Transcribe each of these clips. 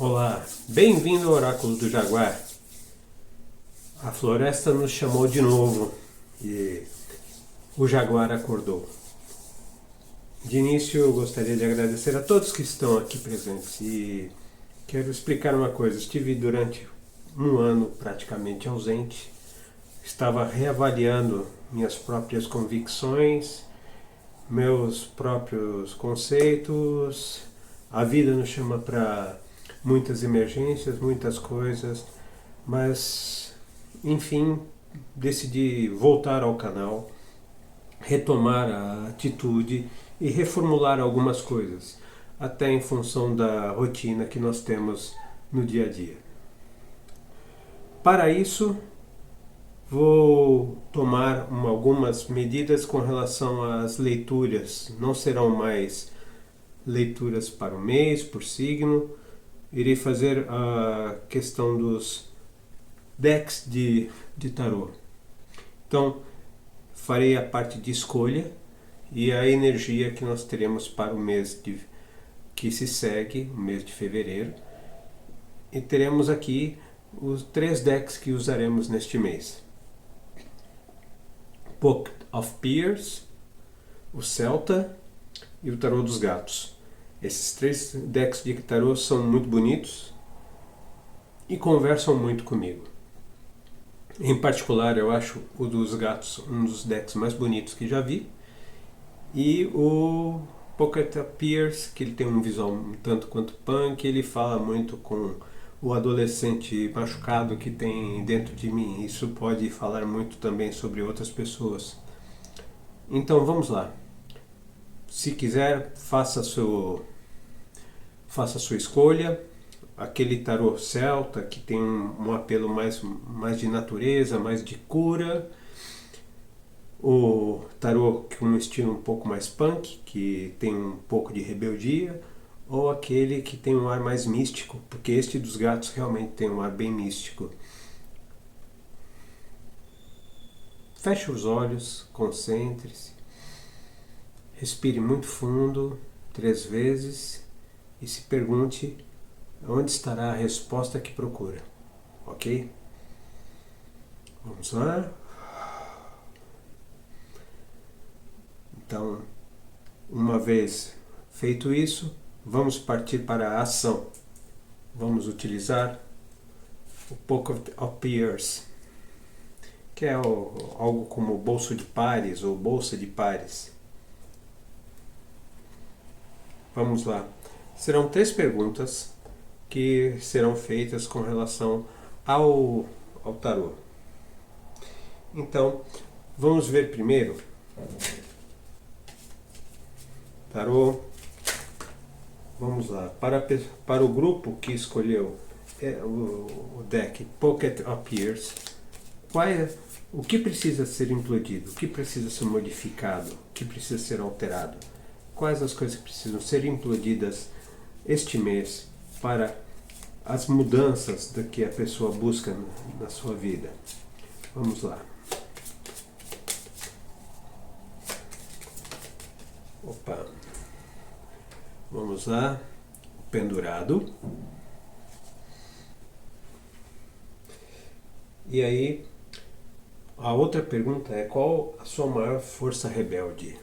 Olá, bem-vindo ao Oráculo do Jaguar. A floresta nos chamou de novo e o Jaguar acordou. De início, eu gostaria de agradecer a todos que estão aqui presentes e quero explicar uma coisa. Estive durante um ano praticamente ausente, estava reavaliando minhas próprias convicções, meus próprios conceitos. A vida nos chama para muitas emergências, muitas coisas, mas enfim, decidi voltar ao canal, retomar a atitude e reformular algumas coisas, até em função da rotina que nós temos no dia a dia. Para isso, vou tomar algumas medidas com relação às leituras. Não serão mais leituras para o mês, por signo. Irei fazer a questão dos decks de tarô. Então, farei a parte de escolha e a energia que nós teremos para o mês que se segue, o mês de fevereiro. E teremos aqui os 3 decks que usaremos neste mês. Pocket of Peers, o Celta e o Tarô dos Gatos. Esses 3 decks de tarô são muito bonitos e conversam muito comigo. Em particular, eu acho o dos gatos um dos decks mais bonitos que já vi. E o Pocket of Peers, que ele tem um visual um tanto quanto punk, ele fala muito com o adolescente machucado que tem dentro de mim. Isso pode falar muito também sobre outras pessoas. Então vamos lá. Se quiser, faça a sua escolha. Aquele tarô celta que tem um apelo mais de natureza, mais de cura. O tarô com um estilo um pouco mais punk, que tem um pouco de rebeldia. Ou aquele que tem um ar mais místico, porque este dos gatos realmente tem um ar bem místico. Feche os olhos, concentre-se. Respire muito fundo, 3 vezes, e se pergunte onde estará a resposta que procura. Ok? Vamos lá? Então, uma vez feito isso, vamos partir para a ação. Vamos utilizar o Pocket of Peers, que é algo como bolso de pares ou bolsa de pares. Vamos lá. Serão 3 perguntas que serão feitas com relação ao tarô. Então, vamos ver primeiro. Tarô. Vamos lá. Para o grupo que escolheu o deck Pocket of Peers, o que precisa ser implodido? O que precisa ser modificado? O que precisa ser alterado? Quais as coisas que precisam ser implodidas este mês para as mudanças que a pessoa busca na sua vida? Vamos lá. Opa. Vamos lá. Pendurado. E aí, a outra pergunta é: qual a sua maior força rebelde?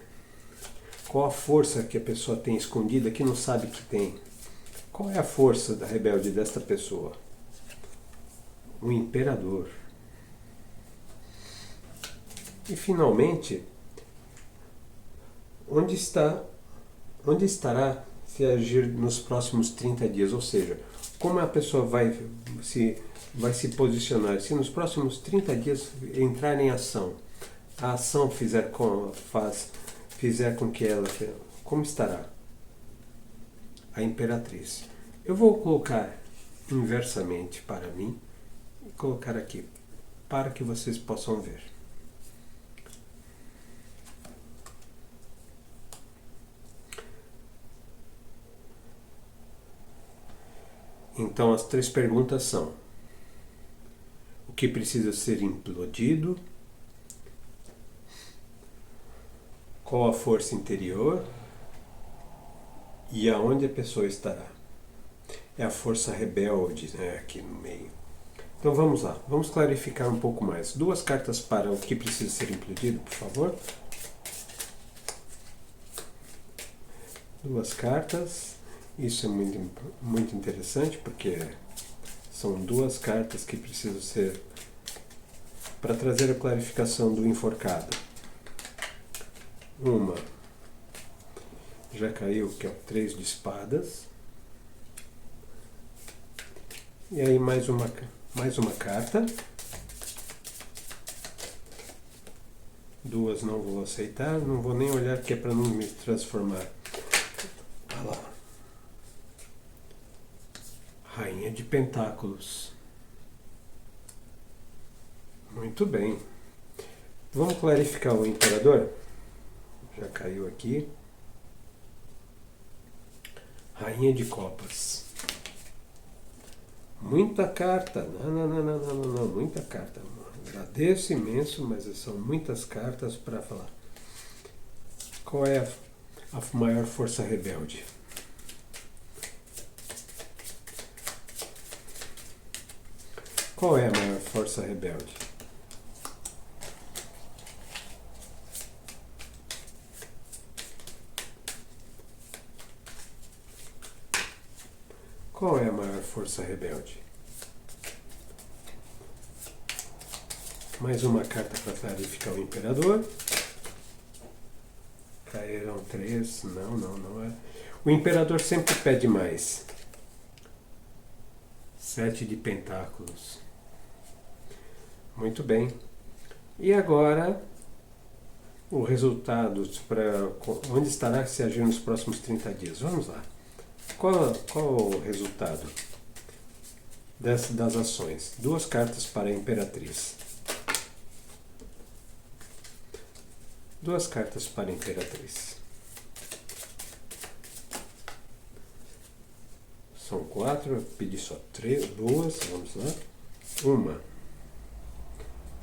Qual a força que a pessoa tem escondida que não sabe que tem? Qual é a força da rebelde desta pessoa? O imperador. E finalmente, onde estará se agir nos próximos 30 dias? Ou seja, como a pessoa vai se posicionar? Se nos próximos 30 dias entrar em ação, a ação fizer com que ela... Como estará? A Imperatriz. Eu vou colocar inversamente para mim e colocar aqui para que vocês possam ver. Então as 3 perguntas são: o que precisa ser implodido? Qual a força interior? E aonde a pessoa estará? é a força rebelde, né, aqui no meio. Então vamos lá, vamos clarificar um pouco mais. Duas cartas para o que precisa ser implodido, por favor. Duas cartas. Isso é muito interessante, porque são duas cartas que precisam ser para trazer a clarificação do enforcado. Uma já caiu, que é o 3 de espadas. E aí mais uma carta. Duas não vou aceitar, não vou nem olhar, que é para não me transformar. Olha lá. Rainha de Pentáculos. Muito bem. Vamos clarificar o Imperador? Já caiu aqui. Rainha de Copas. Muita carta. Não. Muita carta. Agradeço imenso, mas são muitas cartas para falar. Qual é a maior força rebelde? Qual é a maior força rebelde? Qual é a maior força rebelde? Mais uma carta para clarificar o Imperador. Caíram 3. Não é. O Imperador sempre pede mais. 7 de Pentáculos. Muito bem. E agora, o resultado para onde estará se agir nos próximos 30 dias. Vamos lá. Qual o resultado das ações? Duas cartas para a Imperatriz. Duas cartas para a Imperatriz. São 4, eu pedi só 2, vamos lá. Uma,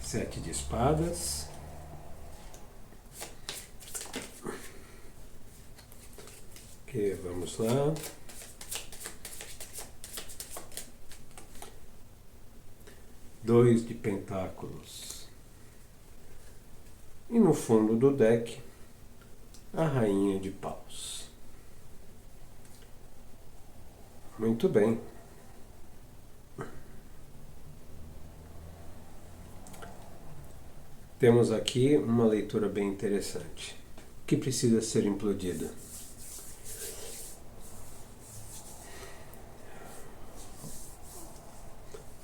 7 de espadas. Ok, vamos lá. 2 de pentáculos. E no fundo do deck, a rainha de paus. Muito bem. Temos aqui uma leitura bem interessante. O que precisa ser implodido?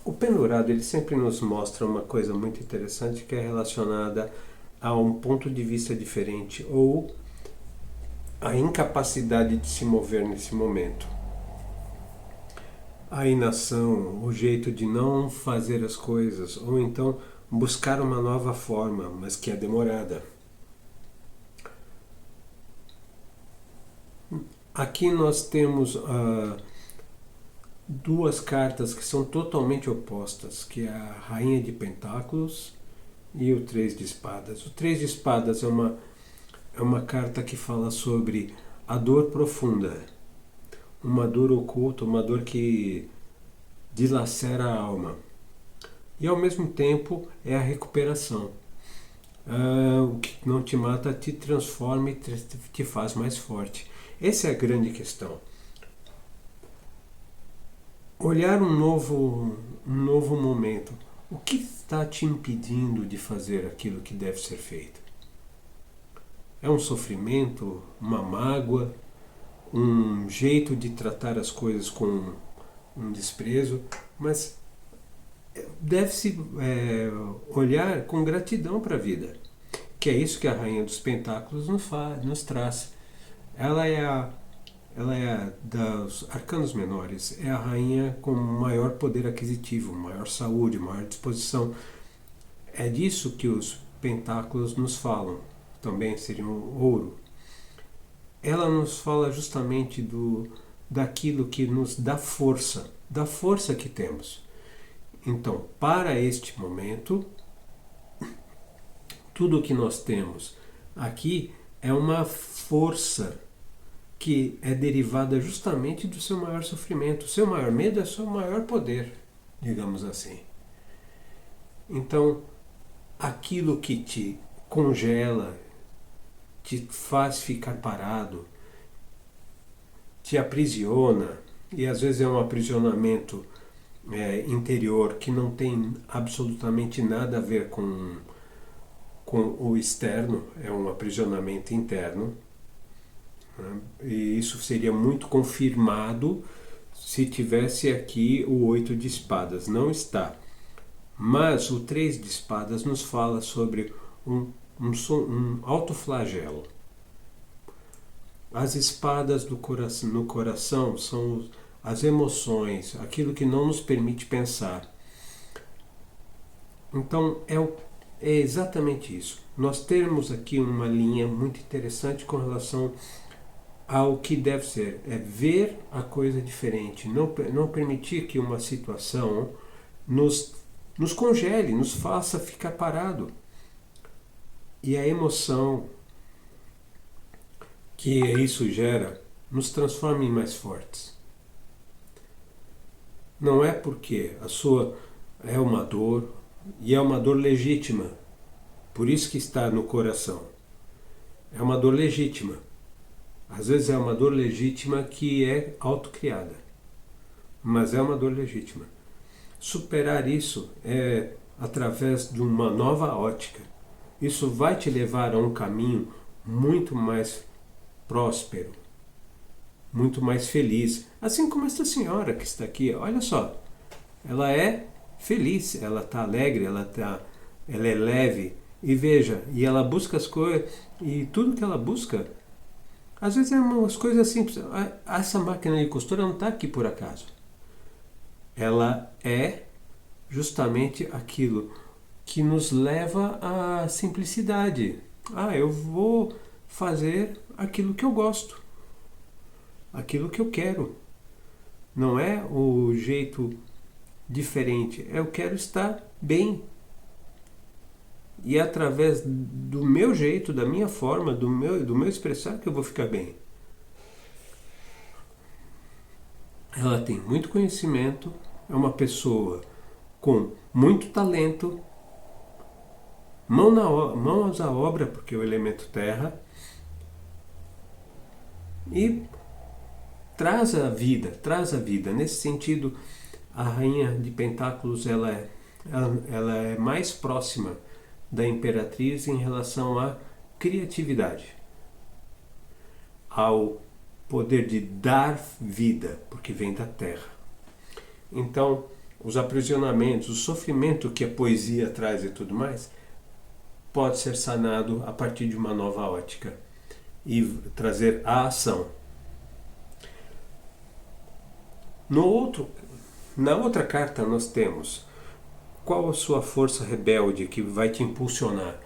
O pendurado, ele sempre nos mostra uma coisa muito interessante que é relacionada a um ponto de vista diferente ou a incapacidade de se mover nesse momento. A inação, o jeito de não fazer as coisas, ou então buscar uma nova forma, mas que é demorada. Aqui nós temos duas cartas que são totalmente opostas, que é a Rainha de Pentáculos e o 3 de Espadas. O 3 de Espadas é uma carta que fala sobre a dor profunda, uma dor oculta, uma dor que dilacera a alma. E ao mesmo tempo é a recuperação. O que não te mata te transforma e te faz mais forte. Essa é a grande questão. Olhar um novo momento. O que está te impedindo de fazer aquilo que deve ser feito? É um sofrimento, uma mágoa, um jeito de tratar as coisas com um desprezo, mas deve-se olhar com gratidão para a vida, que é isso que a Rainha dos Pentáculos nos traz. Ela é dos arcanos menores, é a rainha com maior poder aquisitivo, maior saúde, maior disposição. É disso que os pentáculos nos falam, também seriam ouro. Ela nos fala justamente daquilo que nos dá força, da força que temos. Então, para este momento, tudo o que nós temos aqui é uma força que é derivada justamente do seu maior sofrimento. O seu maior medo é o seu maior poder, digamos assim. Então, aquilo que te congela, te faz ficar parado, te aprisiona, e às vezes é um aprisionamento interior que não tem absolutamente nada a ver com o externo, é um aprisionamento interno, né? E isso seria muito confirmado se tivesse aqui o 8 de espadas. Não está. Mas o 3 de espadas nos fala sobre um autoflagelo. As espadas no coração são as emoções, aquilo que não nos permite pensar. Então é exatamente isso. Nós temos aqui uma linha muito interessante com relação ao que deve ser. É ver a coisa diferente, não permitir que uma situação nos congele, nos faça ficar parado. E a emoção que isso gera nos transforma em mais fortes. Não é porque a sua é uma dor, e é uma dor legítima, por isso que está no coração. É uma dor legítima. Às vezes é uma dor legítima que é autocriada, mas é uma dor legítima. Superar isso é através de uma nova ótica. Isso vai te levar a um caminho muito mais próspero, muito mais feliz. Assim como esta senhora que está aqui, olha só, ela é feliz, ela está alegre, ela é leve, e veja, e ela busca as coisas, e tudo que ela busca, às vezes é umas coisas simples. Essa máquina de costura não está aqui por acaso. Ela é justamente aquilo que nos leva à simplicidade. Eu vou fazer aquilo que eu gosto, aquilo que eu quero. Não é o jeito diferente, eu quero estar bem. E é através do meu jeito, da minha forma, do meu expressar que eu vou ficar bem. Ela tem muito conhecimento, é uma pessoa com muito talento, mãos à obra, porque é o elemento terra, e traz a vida. Nesse sentido, a rainha de pentáculos ela é mais próxima da imperatriz em relação à criatividade, ao poder de dar vida, porque vem da terra. Então, os aprisionamentos, o sofrimento que a poesia traz e tudo mais, pode ser sanado a partir de uma nova ótica e trazer a ação. Na outra carta nós temos qual a sua força rebelde que vai te impulsionar,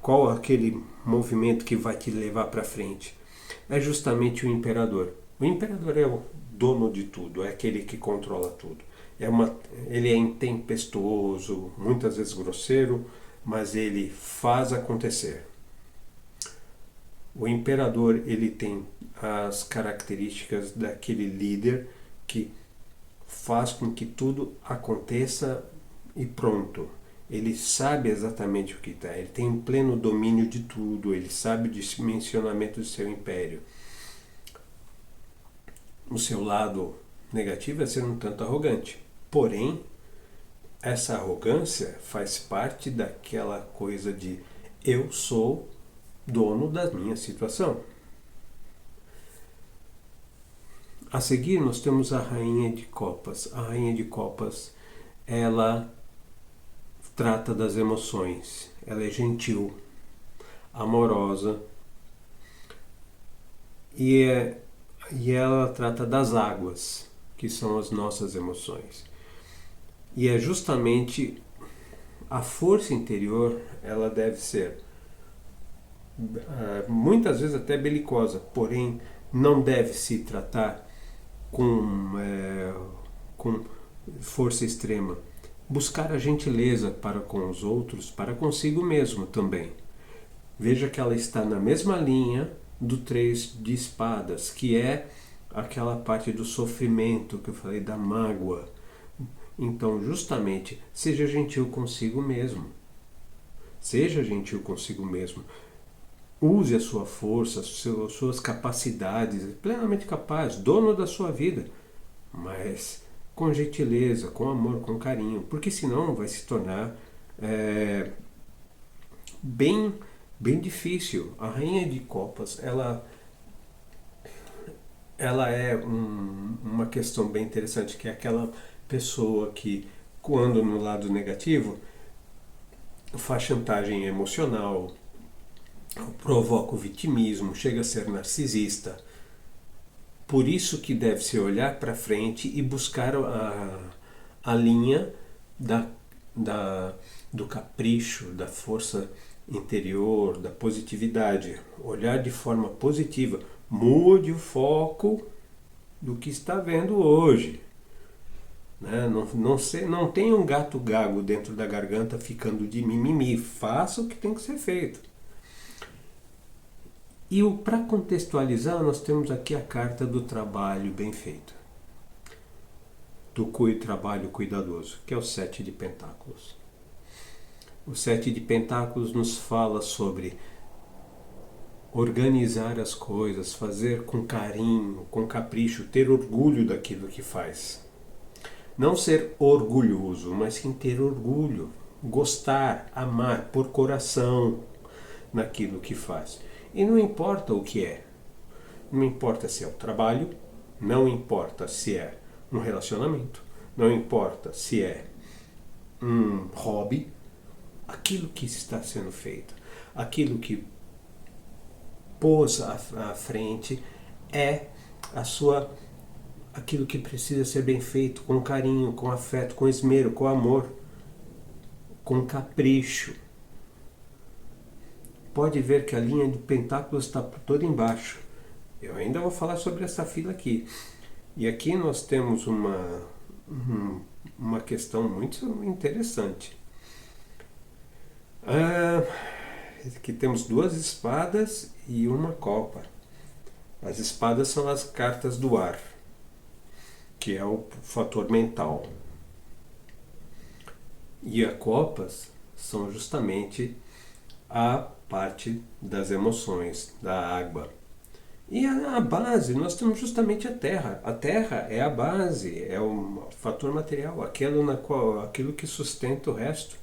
qual aquele movimento que vai te levar para frente. É justamente o imperador. O imperador é o dono de tudo, é aquele que controla tudo. Ele é intempestuoso, muitas vezes grosseiro, mas ele faz acontecer. O imperador ele tem as características daquele líder que faz com que tudo aconteça e pronto. Ele sabe exatamente o que está, ele tem pleno domínio de tudo, ele sabe o dimensionamento do seu império. O seu lado negativo é ser um tanto arrogante. Porém, essa arrogância faz parte daquela coisa de eu sou dono da minha situação. A seguir nós temos a Rainha de Copas. A Rainha de Copas, ela trata das emoções. Ela é gentil, amorosa e ela trata das águas, que são as nossas emoções. E é justamente a força interior, ela deve ser muitas vezes até belicosa, porém não deve se tratar com força extrema. Buscar a gentileza para com os outros, para consigo mesmo também. Veja que ela está na mesma linha do 3 de espadas, que é aquela parte do sofrimento que eu falei, da mágoa. Então, justamente, seja gentil consigo mesmo. Seja gentil consigo mesmo. Use a sua força, as suas capacidades, plenamente capaz, dono da sua vida, mas com gentileza, com amor, com carinho, porque senão vai se tornar bem, bem difícil. A Rainha de Copas, ela é uma questão bem interessante, que é aquela pessoa que, quando no lado negativo, faz chantagem emocional, provoca o vitimismo, chega a ser narcisista. Por isso que deve-se olhar para frente e buscar a linha do capricho, da força interior, da positividade. Olhar de forma positiva. Mude o foco do que está vendo hoje. Né? Não tenha um gato gago dentro da garganta ficando de mimimi. Faça o que tem que ser feito. E para contextualizar, nós temos aqui a carta do trabalho bem feito. Do trabalho cuidadoso, que é o 7 de Pentáculos. O 7 de Pentáculos nos fala sobre organizar as coisas, fazer com carinho, com capricho, ter orgulho daquilo que faz. Não ser orgulhoso, mas sim ter orgulho, gostar, amar, por coração naquilo que faz. E não importa o que é. Não importa se é o trabalho, não importa se é um relacionamento, não importa se é um hobby, aquilo que está sendo feito, aquilo que pôs à frente é aquilo que precisa ser bem feito, com carinho, com afeto, com esmero, com amor, com capricho. Pode ver que a linha de pentáculos está toda embaixo. Eu ainda vou falar sobre essa fila aqui. E aqui nós temos uma questão muito interessante. Aqui temos 2 espadas e uma copa. As espadas são as cartas do ar, que é o fator mental. E as copas são justamente a parte das emoções, da água. E a base, nós temos justamente a terra. A terra é a base, é o fator material, aquilo que sustenta o resto.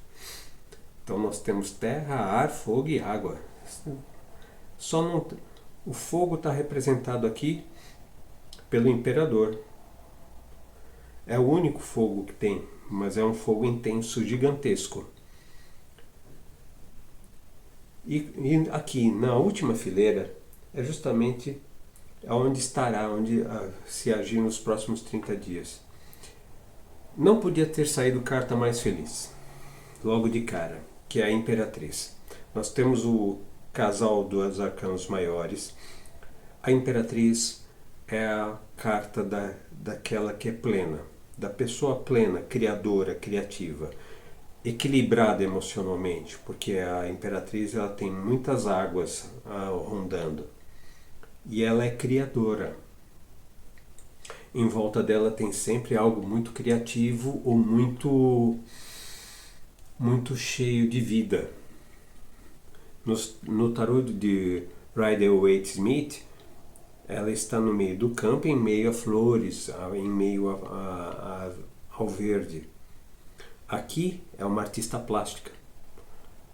Então nós temos terra, ar, fogo e água. O fogo está representado aqui pelo imperador. É o único fogo que tem, mas é um fogo intenso, gigantesco. E aqui na última fileira é justamente onde estará, onde se agir nos próximos 30 dias. Não podia ter saído carta mais feliz, logo de cara, que é a Imperatriz. Nós temos o casal dos arcanos maiores. A Imperatriz é a carta daquela que é plena, da pessoa plena, criadora, criativa, equilibrada emocionalmente, porque a Imperatriz ela tem muitas águas rondando e ela é criadora. Em volta dela tem sempre algo muito criativo ou muito cheio de vida. No tarot de Rider-Waite-Smith, ela está no meio do campo, em meio a flores, em meio ao verde. Aqui é uma artista plástica.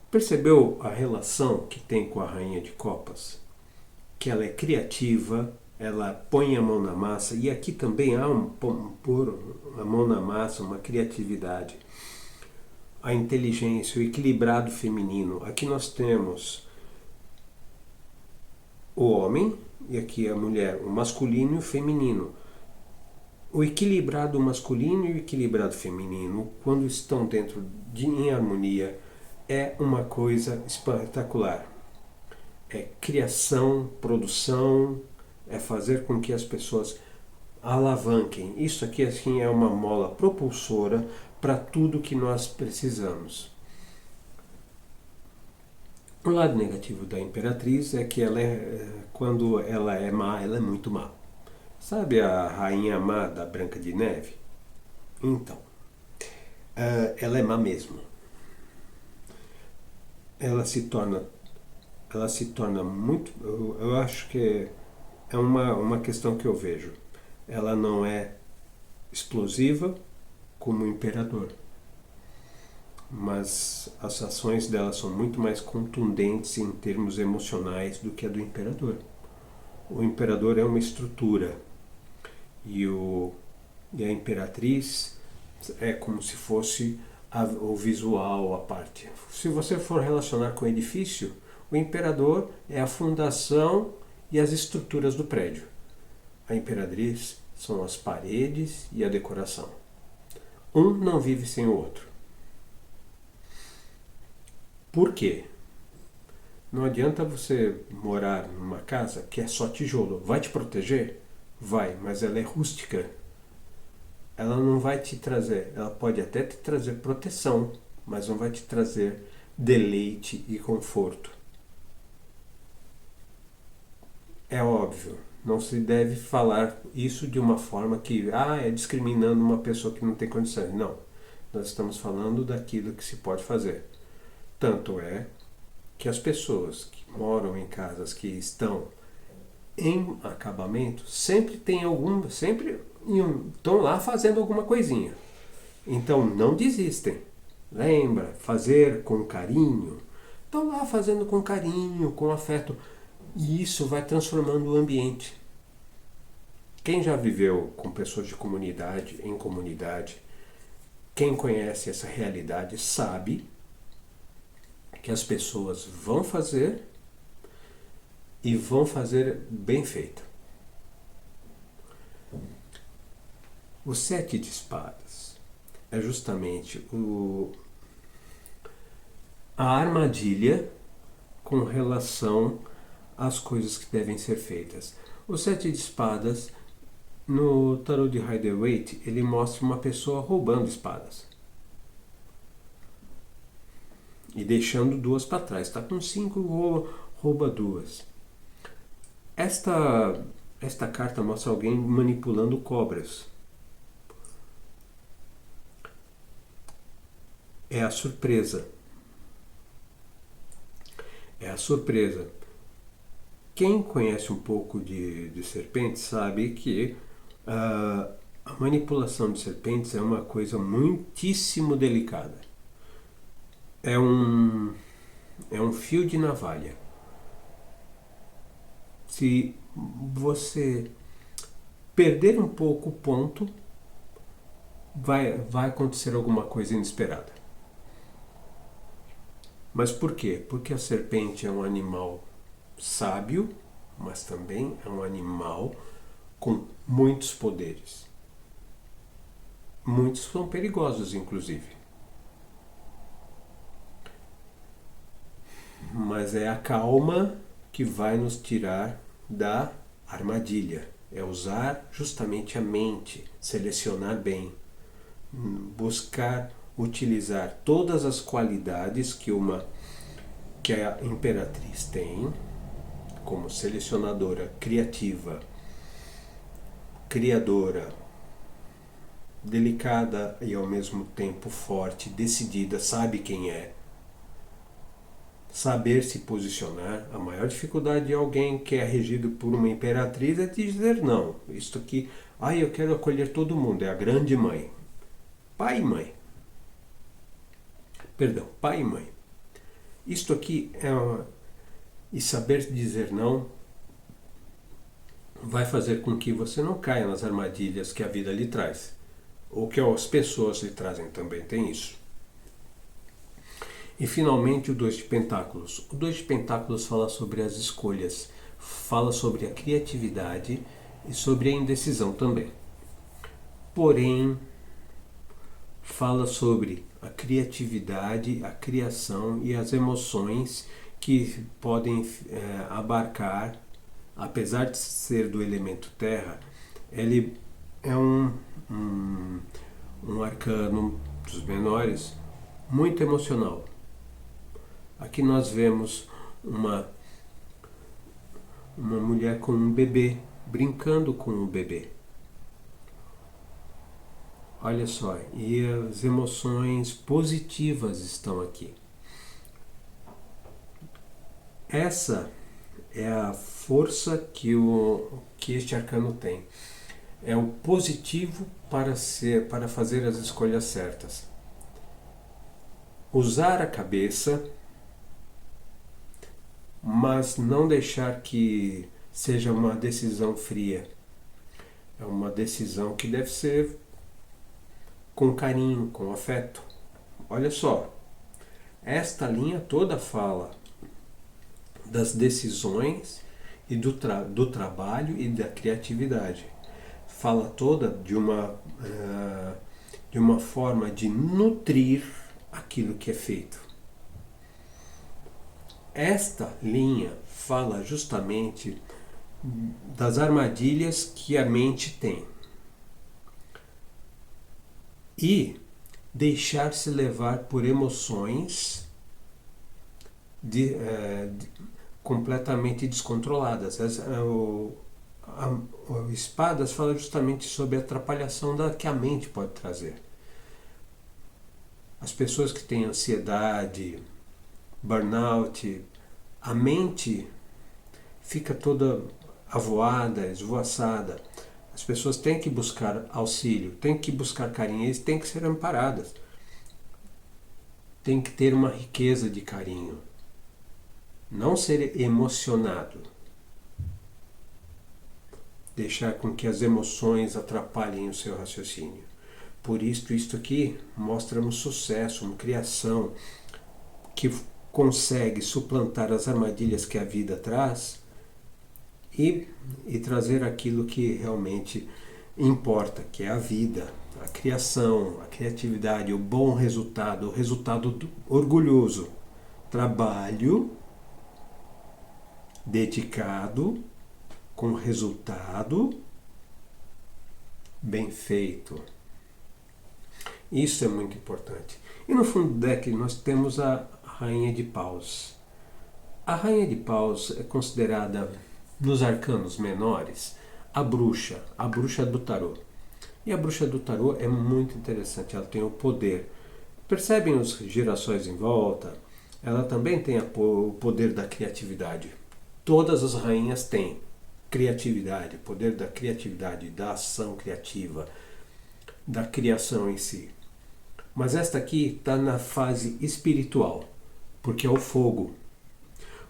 Percebeu a relação que tem com a Rainha de Copas? Que ela é criativa, ela põe a mão na massa, e aqui também há a mão na massa, uma criatividade. A inteligência, o equilibrado feminino. Aqui nós temos o homem e aqui a mulher, o masculino e o feminino. O equilibrado masculino e o equilibrado feminino, quando estão em harmonia, é uma coisa espetacular. É criação, produção, é fazer com que as pessoas alavanquem. Isso aqui assim é uma mola propulsora para tudo que nós precisamos. O lado negativo da Imperatriz é que quando ela é má, ela é muito má. Sabe a rainha má da Branca de Neve? Então, ela é má mesmo. Ela se torna, ela se torna muito. Eu acho que é uma questão que eu vejo. Ela não é explosiva como o imperador, mas as ações dela são muito mais contundentes em termos emocionais do que a do imperador. O imperador é uma estrutura e, e a imperatriz é como se fosse o visual, a parte. Se você for relacionar com o edifício, o imperador é a fundação e as estruturas do prédio. A imperatriz são as paredes e a decoração. Um não vive sem o outro. Por quê? Não adianta você morar numa casa que é só tijolo. Vai te proteger? Vai, mas ela é rústica. Ela não vai te trazer, ela pode até te trazer proteção, mas não vai te trazer deleite e conforto. É óbvio, não se deve falar isso de uma forma que é discriminando uma pessoa que não tem condições. Não, nós estamos falando daquilo que se pode fazer. Tanto é que as pessoas que moram em casas que estão em acabamento sempre estão lá fazendo alguma coisinha. Então não desistem. Lembra, fazer com carinho. Estão lá fazendo com carinho, com afeto. E isso vai transformando o ambiente. Quem já viveu com pessoas de comunidade, em comunidade, quem conhece essa realidade sabe que as pessoas vão fazer e vão fazer bem feito. O 7 de espadas é justamente a armadilha com relação às coisas que devem ser feitas. O 7 de espadas, no tarot de Rider-Waite, ele mostra uma pessoa roubando espadas e deixando duas para trás. Está com 5, rouba duas. Esta carta mostra alguém manipulando cobras. É a surpresa. É a surpresa. Quem conhece um pouco de serpentes sabe que a manipulação de serpentes é uma coisa muitíssimo delicada. É um fio de navalha. Se você perder um pouco o ponto, vai acontecer alguma coisa inesperada. Mas por quê? Porque a serpente é um animal sábio, mas também é um animal com muitos poderes. Muitos são perigosos, inclusive. Mas é a calma que vai nos tirar da armadilha. É usar justamente a mente, selecionar bem, buscar utilizar todas as qualidades que a imperatriz tem, como selecionadora, criativa, criadora, delicada e ao mesmo tempo forte, decidida, sabe quem é. Saber se posicionar. A maior dificuldade de alguém que é regido por uma imperatriz é dizer não. Isto aqui, eu quero acolher todo mundo, é a grande mãe. Pai e mãe. Perdão, pai e mãe. Isto aqui e saber dizer não vai fazer com que você não caia nas armadilhas que a vida lhe traz. Ou que as pessoas lhe trazem também, tem isso. E finalmente o 2 de Pentáculos. O 2 de Pentáculos fala sobre as escolhas, fala sobre a criatividade e sobre a indecisão também. Porém, fala sobre a criatividade, a criação e as emoções que podem abarcar, apesar de ser do elemento terra, ele é um arcano dos menores muito emocional. Aqui nós vemos uma mulher com um bebê, brincando com o bebê. Olha só, e as emoções positivas estão aqui. Essa é a força que este arcano tem. É o positivo para fazer as escolhas certas. Usar a cabeça, mas não deixar que seja uma decisão fria. É uma decisão que deve ser com carinho, com afeto. Olha só, esta linha toda fala das decisões e do trabalho e da criatividade. Fala toda de uma forma de nutrir aquilo que é feito. Esta linha fala justamente das armadilhas que a mente tem. E deixar-se levar por emoções completamente descontroladas. O Espadas fala justamente sobre a atrapalhação que a mente pode trazer. As pessoas que têm ansiedade, burnout, a mente fica toda avoada, esvoaçada. As pessoas têm que buscar auxílio, têm que buscar carinho, eles têm que ser amparadas. Tem que ter uma riqueza de carinho. Não ser emocionado. Deixar com que as emoções atrapalhem o seu raciocínio. Por isso, isto aqui mostra um sucesso, uma criação que consegue suplantar as armadilhas que a vida traz e trazer aquilo que realmente importa, que é a vida, a criação, a criatividade, o bom resultado, o resultado orgulhoso. Trabalho dedicado, com resultado bem feito. Isso é muito importante. E no fundo do deck nós temos a Rainha de Paus. A Rainha de Paus é considerada, nos arcanos menores, a bruxa do tarô. E a bruxa do tarô é muito interessante, ela tem o poder. Percebem os girassóis em volta? Ela também tem o poder da criatividade. Todas as rainhas têm criatividade, poder da criatividade, da ação criativa, da criação em si. Mas esta aqui está na fase espiritual, porque é o fogo.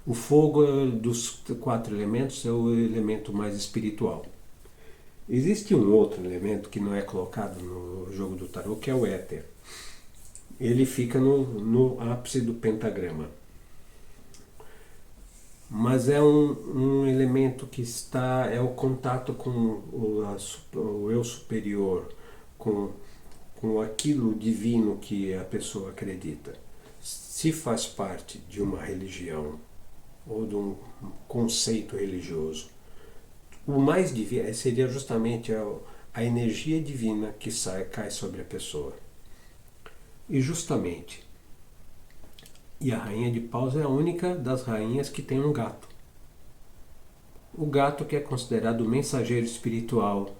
O fogo dos 4 elementos é o elemento mais espiritual. Existe um outro elemento que não é colocado no jogo do tarô, que é o éter. Ele fica no ápice do pentagrama. Mas é um elemento que é o contato com o eu superior, com aquilo divino que a pessoa acredita. Se faz parte de uma religião ou de um conceito religioso, o mais divino seria justamente a energia divina que cai sobre a pessoa. E justamente, e a Rainha de Paus é a única das rainhas que tem um gato. O gato que é considerado o mensageiro espiritual,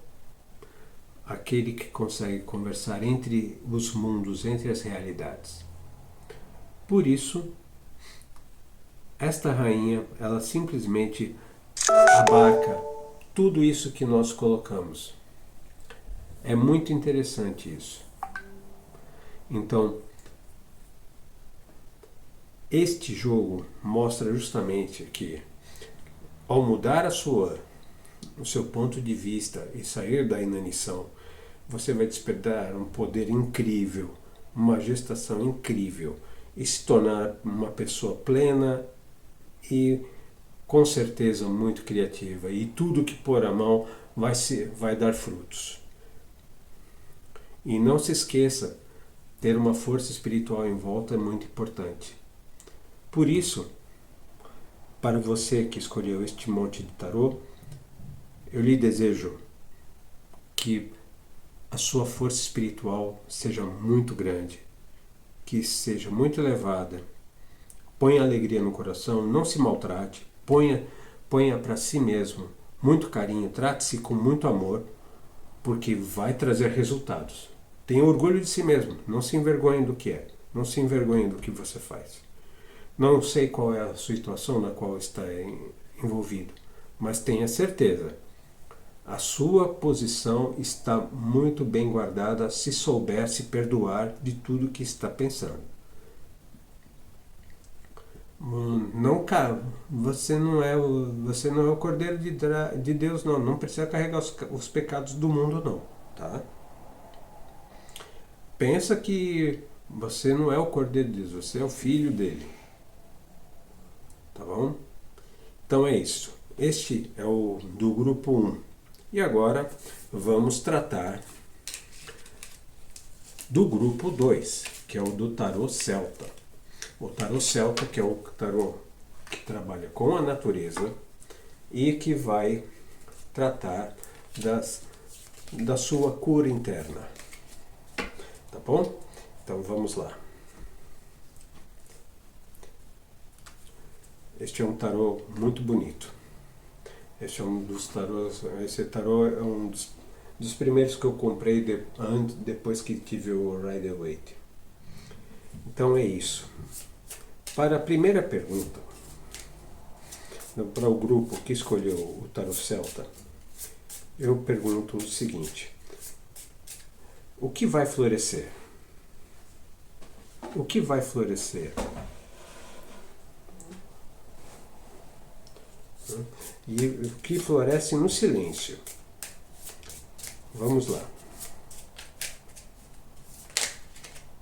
aquele que consegue conversar entre os mundos, entre as realidades. Por isso, esta rainha, ela simplesmente abarca tudo isso que nós colocamos. É muito interessante isso. Então, este jogo mostra justamente que, ao mudar o seu ponto de vista e sair da inanição, você vai despertar um poder incrível, uma gestação incrível, e se tornar uma pessoa plena e com certeza muito criativa. E tudo que pôr a mão vai dar frutos. E não se esqueça, ter uma força espiritual em volta é muito importante. Por isso, para você que escolheu este monte de tarô, eu lhe desejo que a sua força espiritual seja muito grande, que seja muito elevada, ponha alegria no coração, não se maltrate, ponha para si mesmo muito carinho, trate-se com muito amor, porque vai trazer resultados. Tenha orgulho de si mesmo, não se envergonhe do que é, não se envergonhe do que você faz. Não sei qual é a situação na qual está envolvido, mas tenha certeza, a sua posição está muito bem guardada se souber se perdoar de tudo que está pensando. Não, cara, você não é o Cordeiro de Deus, não. Não precisa carregar os pecados do mundo, não, tá? Pensa que você não é o Cordeiro de Deus, você é o filho dele, tá bom? Então é isso. Este é o do grupo 1. E agora vamos tratar do grupo 2, que é o do tarô celta. O tarô celta, que é o tarô que trabalha com a natureza e que vai tratar da sua cura interna. Tá bom? Então vamos lá. Este é um tarô muito bonito. Este é um dos tarôs. Esse tarô é um dos primeiros que eu comprei depois que tive o Rider-Waite. Então é isso. Para a primeira pergunta, para o grupo que escolheu o tarô celta, eu pergunto o seguinte: o que vai florescer? O que vai florescer? E o que floresce no silêncio? Vamos lá.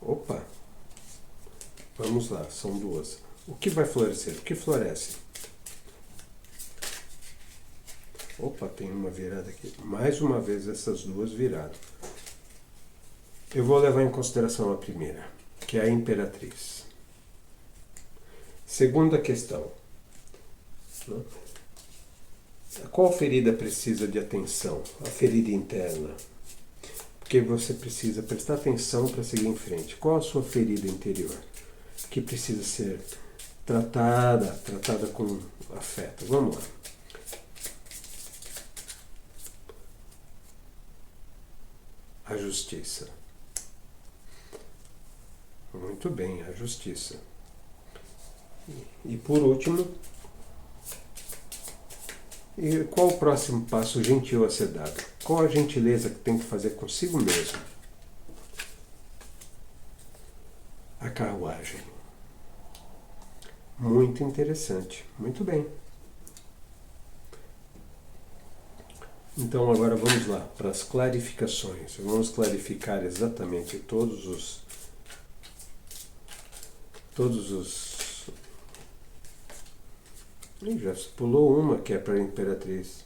Opa! Vamos lá, são duas. O que vai florescer? O que floresce? Opa, tem uma virada aqui. Mais uma vez essas duas viradas. Eu vou levar em consideração a primeira, que é a Imperatriz. Segunda questão. Qual ferida precisa de atenção? A ferida interna. Porque você precisa prestar atenção para seguir em frente. Qual a sua ferida interior? Que precisa ser tratada com afeto. Vamos lá. A justiça. Muito bem, a justiça. E por último, qual o próximo passo gentil a ser dado? Qual a gentileza que tem que fazer consigo mesmo? A carruagem. Muito interessante. Muito bem. Então agora vamos lá para as clarificações. Vamos clarificar exatamente todos os já se pulou uma que é para a Imperatriz.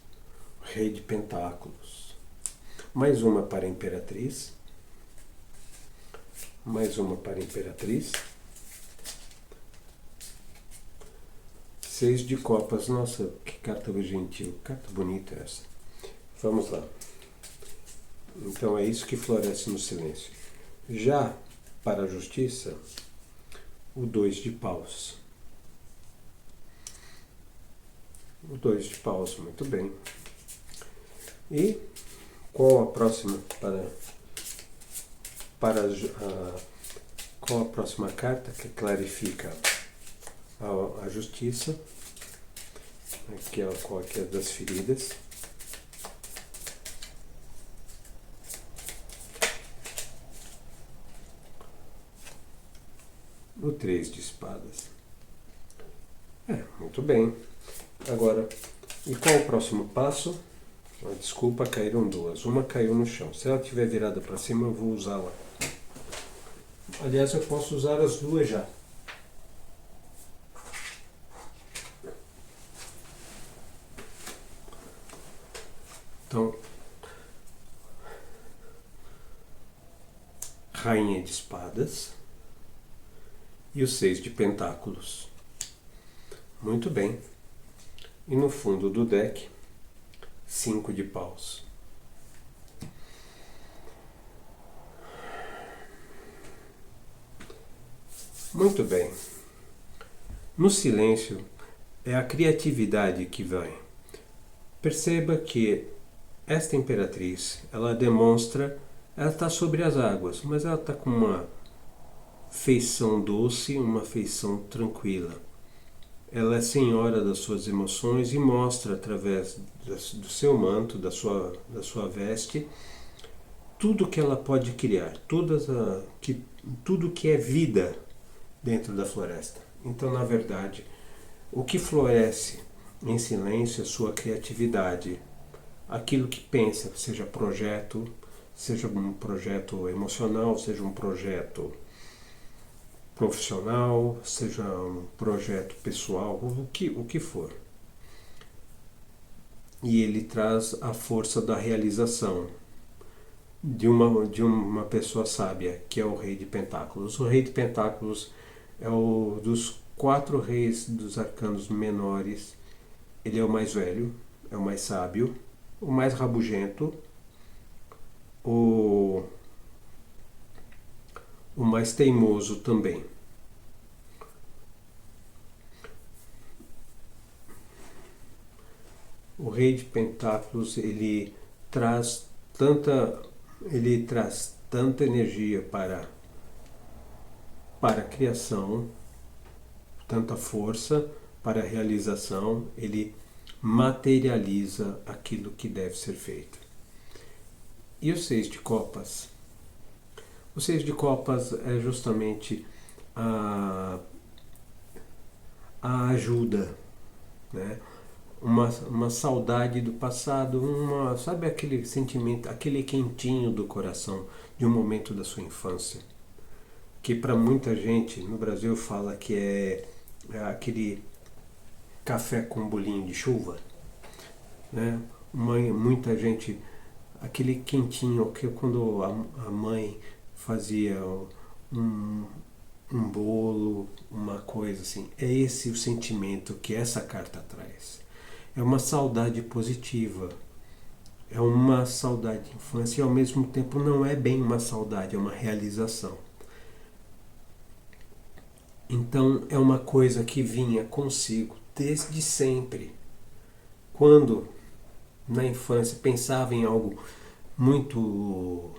Rei de Pentáculos. Mais uma para a Imperatriz. Mais uma para a Imperatriz. 6 de copas. Nossa, que carta gentil. Carta bonita essa. Vamos lá. Então é isso que floresce no silêncio. Já para a justiça, o 2 de paus. O 2 de paus, muito bem. E qual a próxima qual a próxima carta que clarifica a justiça? Aqui é qual aqui é das feridas. O 3 de espadas. Muito bem. Agora, e qual o próximo passo? Desculpa, caíram duas. Uma caiu no chão. Se ela estiver virada para cima, eu vou usá-la. Aliás, eu posso usar as duas já. Então, Rainha de espadas e o 6 de pentáculos. Muito bem. E no fundo do deck, 5 de paus. Muito bem. No silêncio é a criatividade que vai. Perceba que esta imperatriz, ela demonstra, ela está sobre as águas, mas ela está com uma feição doce, uma feição tranquila. Ela é senhora das suas emoções e mostra através do seu manto, da sua veste, tudo que ela pode criar, tudo que é vida dentro da floresta. Então, na verdade, o que floresce em silêncio é sua criatividade, aquilo que pensa, seja um projeto emocional, seja um projeto profissional, seja um projeto pessoal, o que for. E ele traz a força da realização de uma pessoa sábia, que é o Rei de Pentáculos. O Rei de Pentáculos é o dos 4 reis dos arcanos menores. Ele é o mais velho, é o mais sábio, o mais rabugento, o mais teimoso também. O Rei de Pentáculos, ele traz tanta energia para a criação, tanta força para a realização, ele materializa aquilo que deve ser feito. E o 6 de copas? O 6 de copas é justamente a ajuda, né? Uma saudade do passado, sabe aquele sentimento, aquele quentinho do coração de um momento da sua infância, que para muita gente no Brasil fala que é aquele café com bolinho de chuva, né? Muita gente, aquele quentinho que quando a mãe fazia um bolo, uma coisa assim, é esse o sentimento que essa carta traz. É uma saudade positiva, é uma saudade de infância e ao mesmo tempo não é bem uma saudade, é uma realização. Então é uma coisa que vinha consigo desde sempre. Quando na infância pensava em algo muito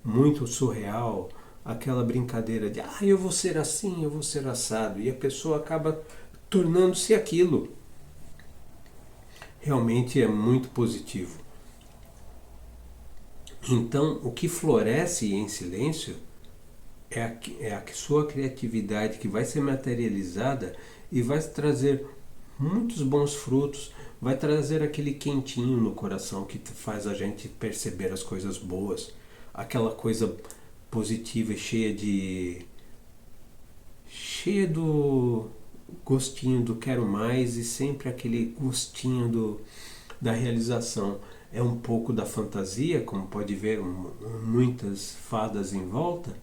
muito surreal, aquela brincadeira de eu vou ser assim, eu vou ser assado, e a pessoa acaba tornando-se aquilo. Realmente é muito positivo. Então, o que floresce em silêncio é a sua criatividade que vai ser materializada e vai trazer muitos bons frutos, vai trazer aquele quentinho no coração que faz a gente perceber as coisas boas, aquela coisa positiva e cheia do gostinho do quero mais e sempre aquele gostinho da realização. É um pouco da fantasia, como pode ver, muitas fadas em volta.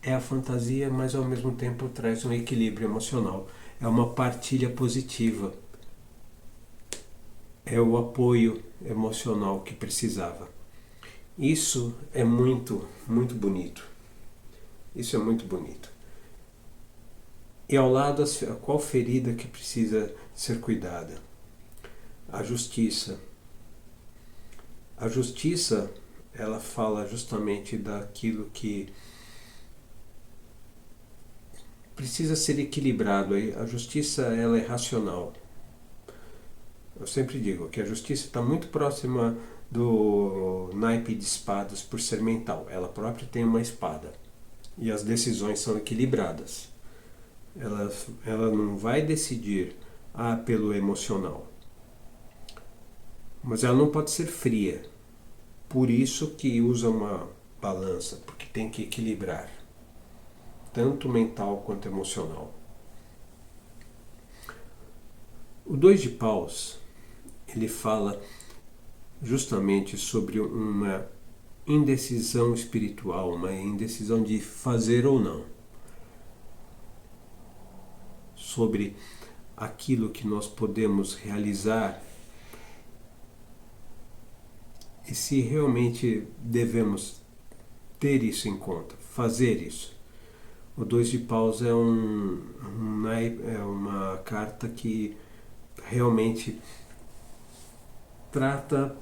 É a fantasia, mas ao mesmo tempo traz um equilíbrio emocional. É uma partilha positiva. É o apoio emocional que precisava. Isso é muito, muito bonito. Isso é muito bonito. E ao lado, qual ferida que precisa ser cuidada? A justiça. A justiça, ela fala justamente daquilo que precisa ser equilibrado. A justiça, ela é racional. Eu sempre digo que a justiça está muito próxima do naipe de espadas por ser mental. Ela própria tem uma espada. E as decisões são equilibradas. Ela não vai decidir pelo emocional. Mas ela não pode ser fria. Por isso que usa uma balança, porque tem que equilibrar. Tanto mental quanto emocional. O 2 de paus, ele fala justamente sobre uma indecisão espiritual, uma indecisão de fazer ou não. Sobre aquilo que nós podemos realizar e se realmente devemos ter isso em conta, fazer isso. O dois de paus é é uma carta que realmente trata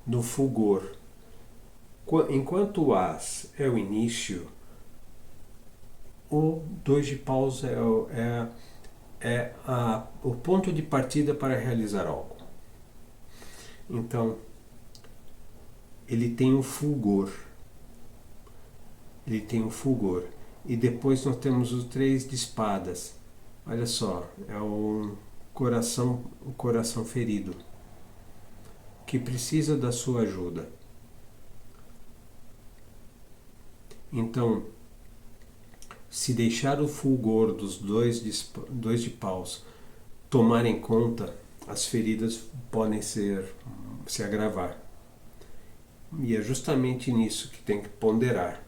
do fulgor. Enquanto o as é o início, o dois de paus o ponto de partida para realizar algo. Então, ele tem o fulgor. Ele tem o fulgor. E depois nós temos os três de espadas. Olha só, é o coração ferido, que precisa da sua ajuda. Então, se deixar o fulgor dos dois de paus tomar em conta, as feridas podem se agravar. E é justamente nisso que tem que ponderar.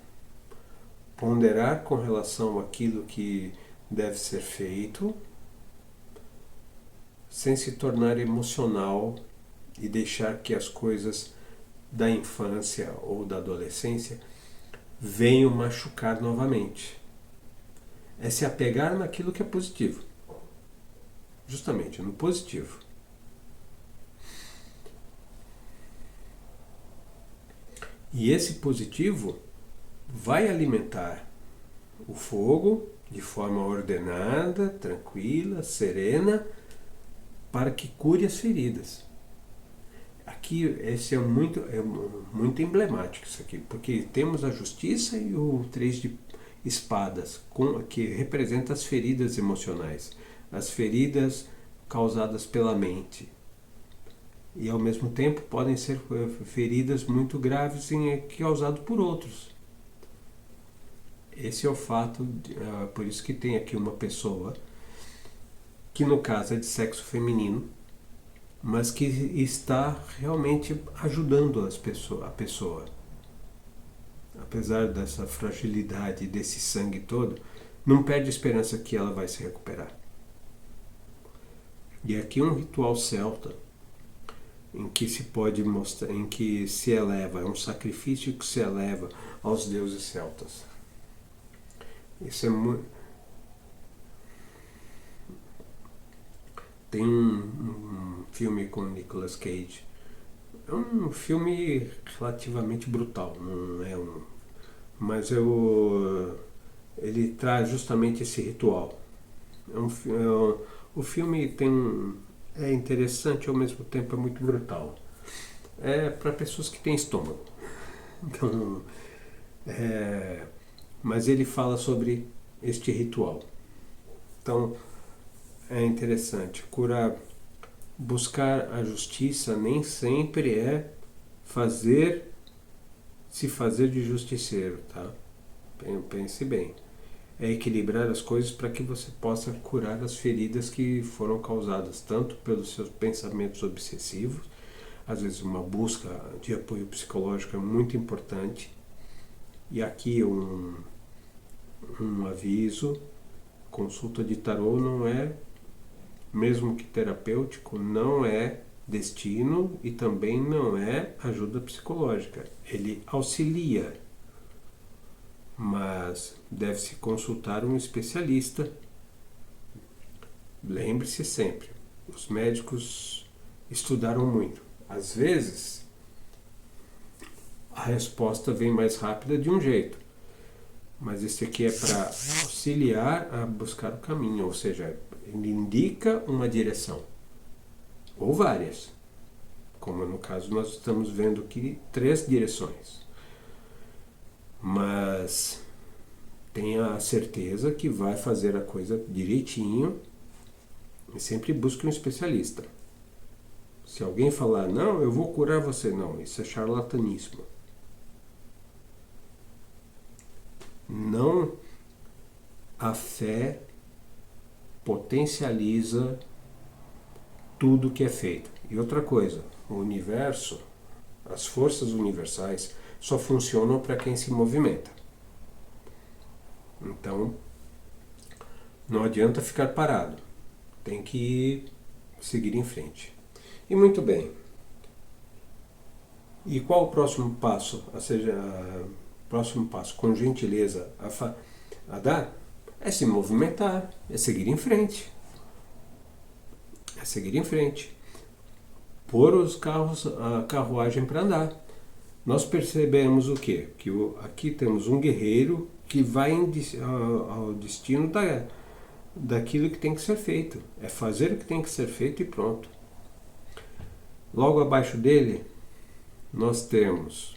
Ponderar com relação àquilo que deve ser feito, sem se tornar emocional e deixar que as coisas da infância ou da adolescência venham machucar novamente. É se apegar naquilo que é positivo. Justamente no positivo. E esse positivo vai alimentar o fogo de forma ordenada, tranquila, serena, para que cure as feridas. Aqui esse é muito emblemático isso aqui, porque temos a justiça e o três de espadas, que representa as feridas emocionais, as feridas causadas pela mente. E ao mesmo tempo podem ser feridas muito graves causadas por outros. Esse é o fato, por isso que tem aqui uma pessoa, que no caso é de sexo feminino, mas que está realmente ajudando a pessoa. Apesar dessa fragilidade, desse sangue todo, não perde a esperança que ela vai se recuperar. E aqui um ritual celta, em que se pode mostrar, em que se eleva, é um sacrifício que se eleva aos deuses celtas. Isso é muito. Tem um filme com Nicolas Cage. É um filme relativamente brutal, não é mas ele traz justamente esse ritual. O filme é interessante e ao mesmo tempo é muito brutal. É para pessoas que têm estômago. Então, mas ele fala sobre este ritual. Então, é interessante. Buscar a justiça nem sempre é se fazer de justiceiro, tá? Pense bem. É equilibrar as coisas para que você possa curar as feridas que foram causadas tanto pelos seus pensamentos obsessivos. Às vezes uma busca de apoio psicológico é muito importante. E aqui um aviso: consulta de tarô não é, mesmo que terapêutico, não é destino e também não é ajuda psicológica. Ele auxilia, mas deve-se consultar um especialista. Lembre-se sempre, os médicos estudaram muito. Às vezes, a resposta vem mais rápida de um jeito, mas esse aqui é para auxiliar a buscar o caminho, ou seja, ele indica uma direção, ou várias. Como no caso nós estamos vendo aqui 3 direções. Mas tenha a certeza que vai fazer a coisa direitinho e sempre busque um especialista. Se alguém falar, não, eu vou curar você, não, isso é charlatanismo. Não, a fé potencializa tudo que é feito. E outra coisa, o universo, as forças universais só funcionam para quem se movimenta. Então, não adianta ficar parado. Tem que seguir em frente. E muito bem. E qual o próximo passo próximo passo com gentileza a dar é se movimentar, é seguir em frente. É seguir em frente. Pôr os carros, a carruagem para andar. Nós percebemos o quê? Que aqui temos um guerreiro que vai ao destino daquilo que tem que ser feito. É fazer o que tem que ser feito e pronto. Logo abaixo dele, nós temos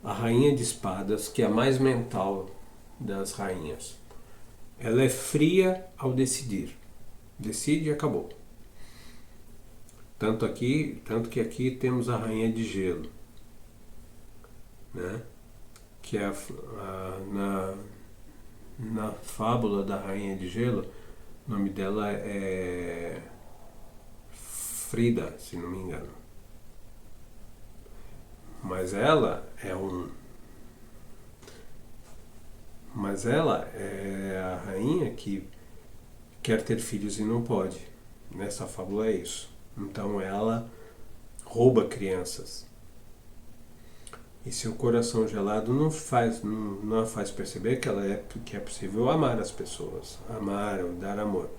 a rainha de espadas, que é a mais mental das rainhas. Ela é fria ao decidir. Decide e acabou. Tanto que aqui temos a rainha de gelo, né? Que é na fábula da rainha de gelo, o nome dela é Frida, se não me engano. Mas ela é a rainha que quer ter filhos e não pode. Nessa fábula é isso. Então ela rouba crianças. E seu coração gelado não a faz perceber que é possível amar as pessoas, amar ou dar amor.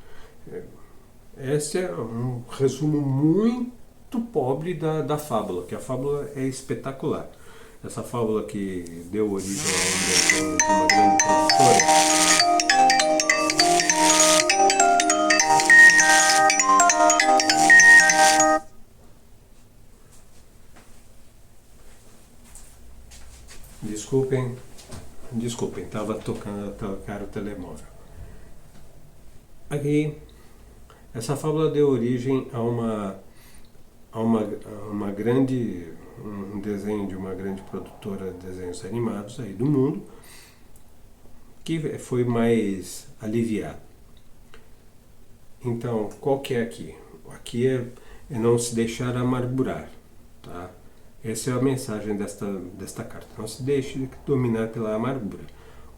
Esse é um resumo muito pobre da fábula, que a fábula é espetacular. Essa fábula que deu origem a uma grande professora. Desculpem, estava tocando o telemóvel. Aqui, essa fábula deu origem a uma grande, um desenho de uma grande produtora de desenhos animados aí do mundo, que foi mais aliviado. Então, qual que é aqui? Aqui é não se deixar amargurar, tá? Essa é a mensagem desta carta. Não se deixe dominar pela amargura.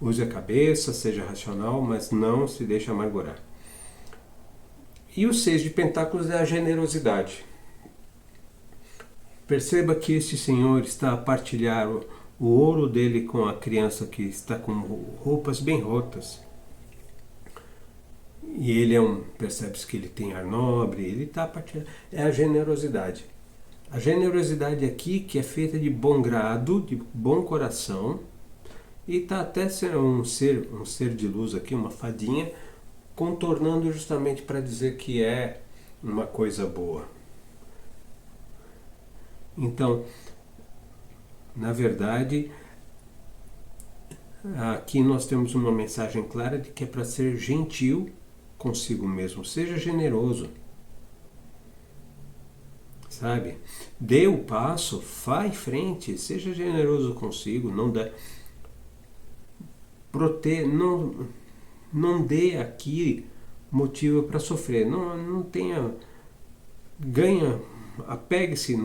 Use a cabeça, seja racional, mas não se deixe amargurar. E o 6 de Pentáculos é a generosidade. Perceba que este senhor está a partilhar o ouro dele com a criança que está com roupas bem rotas. E ele percebe-se que ele tem ar nobre, ele está a partilhar. É a generosidade. A generosidade aqui, que é feita de bom grado, de bom coração, e está até um ser de luz aqui, uma fadinha, contornando justamente para dizer que é uma coisa boa. Então, na verdade, aqui nós temos uma mensagem clara de que é para ser gentil consigo mesmo. Seja generoso. Sabe? Dê o passo, vá em frente, seja generoso consigo, não dê aqui motivo para sofrer, não tenha, apegue-se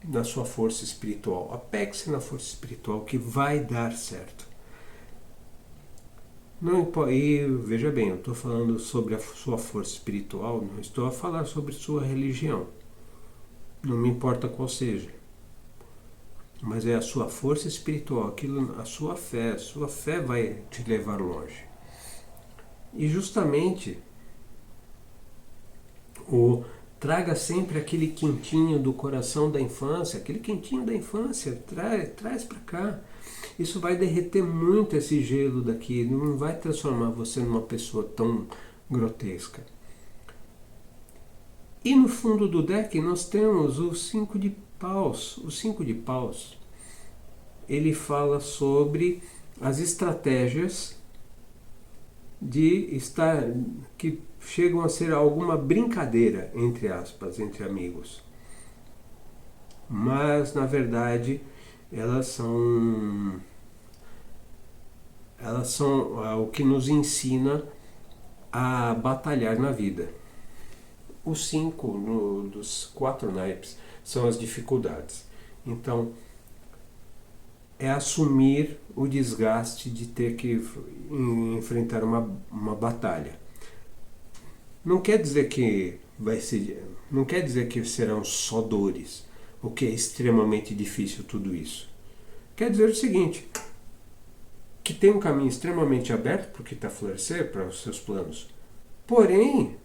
na sua força espiritual, apegue-se na força espiritual que vai dar certo. E veja bem, eu estou falando sobre a sua força espiritual, não estou a falar sobre sua religião. Não me importa qual seja, mas é a sua força espiritual, a sua fé vai te levar longe. E justamente traga sempre aquele quentinho do coração da infância, aquele quentinho da infância, traz para cá. Isso vai derreter muito esse gelo daqui, não vai transformar você numa pessoa tão grotesca. E no fundo do deck nós temos o 5 de paus. O 5 de paus, ele fala sobre as estratégias que chegam a ser alguma brincadeira, entre aspas, entre amigos. Mas, na verdade, elas são o que nos ensina a batalhar na vida. Os 5 dos 4 naipes são as dificuldades. Então, é assumir o desgaste de ter que enfrentar uma batalha. Não quer dizer que serão só dores, o que é extremamente difícil tudo isso. quer dizer o seguinte, que tem um caminho extremamente aberto para o que está a florescer, para os seus planos. Porém,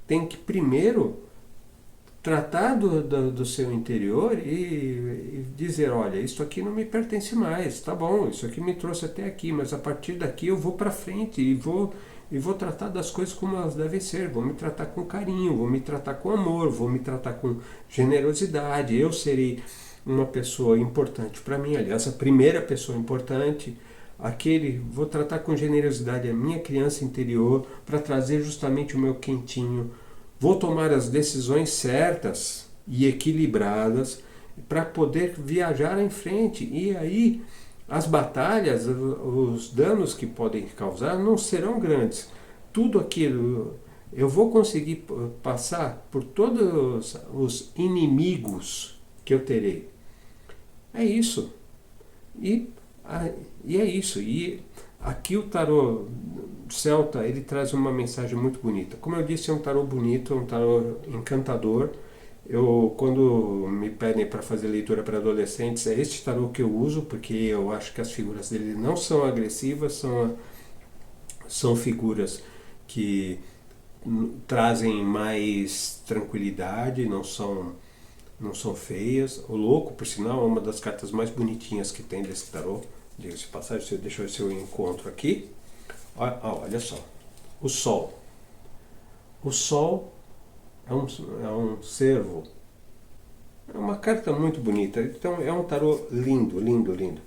tem que primeiro tratar do seu interior e dizer, olha, isso aqui não me pertence mais, tá bom, isso aqui me trouxe até aqui, mas a partir daqui eu vou para frente e vou tratar das coisas como elas devem ser, vou me tratar com carinho, vou me tratar com amor, vou me tratar com generosidade, eu serei uma pessoa importante para mim, aliás, a primeira pessoa importante, vou tratar com generosidade a minha criança interior para trazer justamente o meu quentinho. Vou tomar as decisões certas e equilibradas para poder viajar em frente. E aí as batalhas, os danos que podem causar não serão grandes. Tudo aquilo eu vou conseguir passar por todos os inimigos que eu terei. É isso. E é isso. E aqui o tarô celta, ele traz uma mensagem muito bonita. Como eu disse, é um tarô bonito, é um tarô encantador. Quando me pedem para fazer leitura para adolescentes, é este tarô que eu uso, porque eu acho que as figuras dele não são agressivas, são figuras que trazem mais tranquilidade, não são feias. O louco, por sinal, é uma das cartas mais bonitinhas que tem desse tarô. Diga-se de passagem, deixa eu ver se eu encontro aqui. Olha só, o Sol. O Sol é um cervo. É uma carta muito bonita. Então é um tarô lindo, lindo, lindo.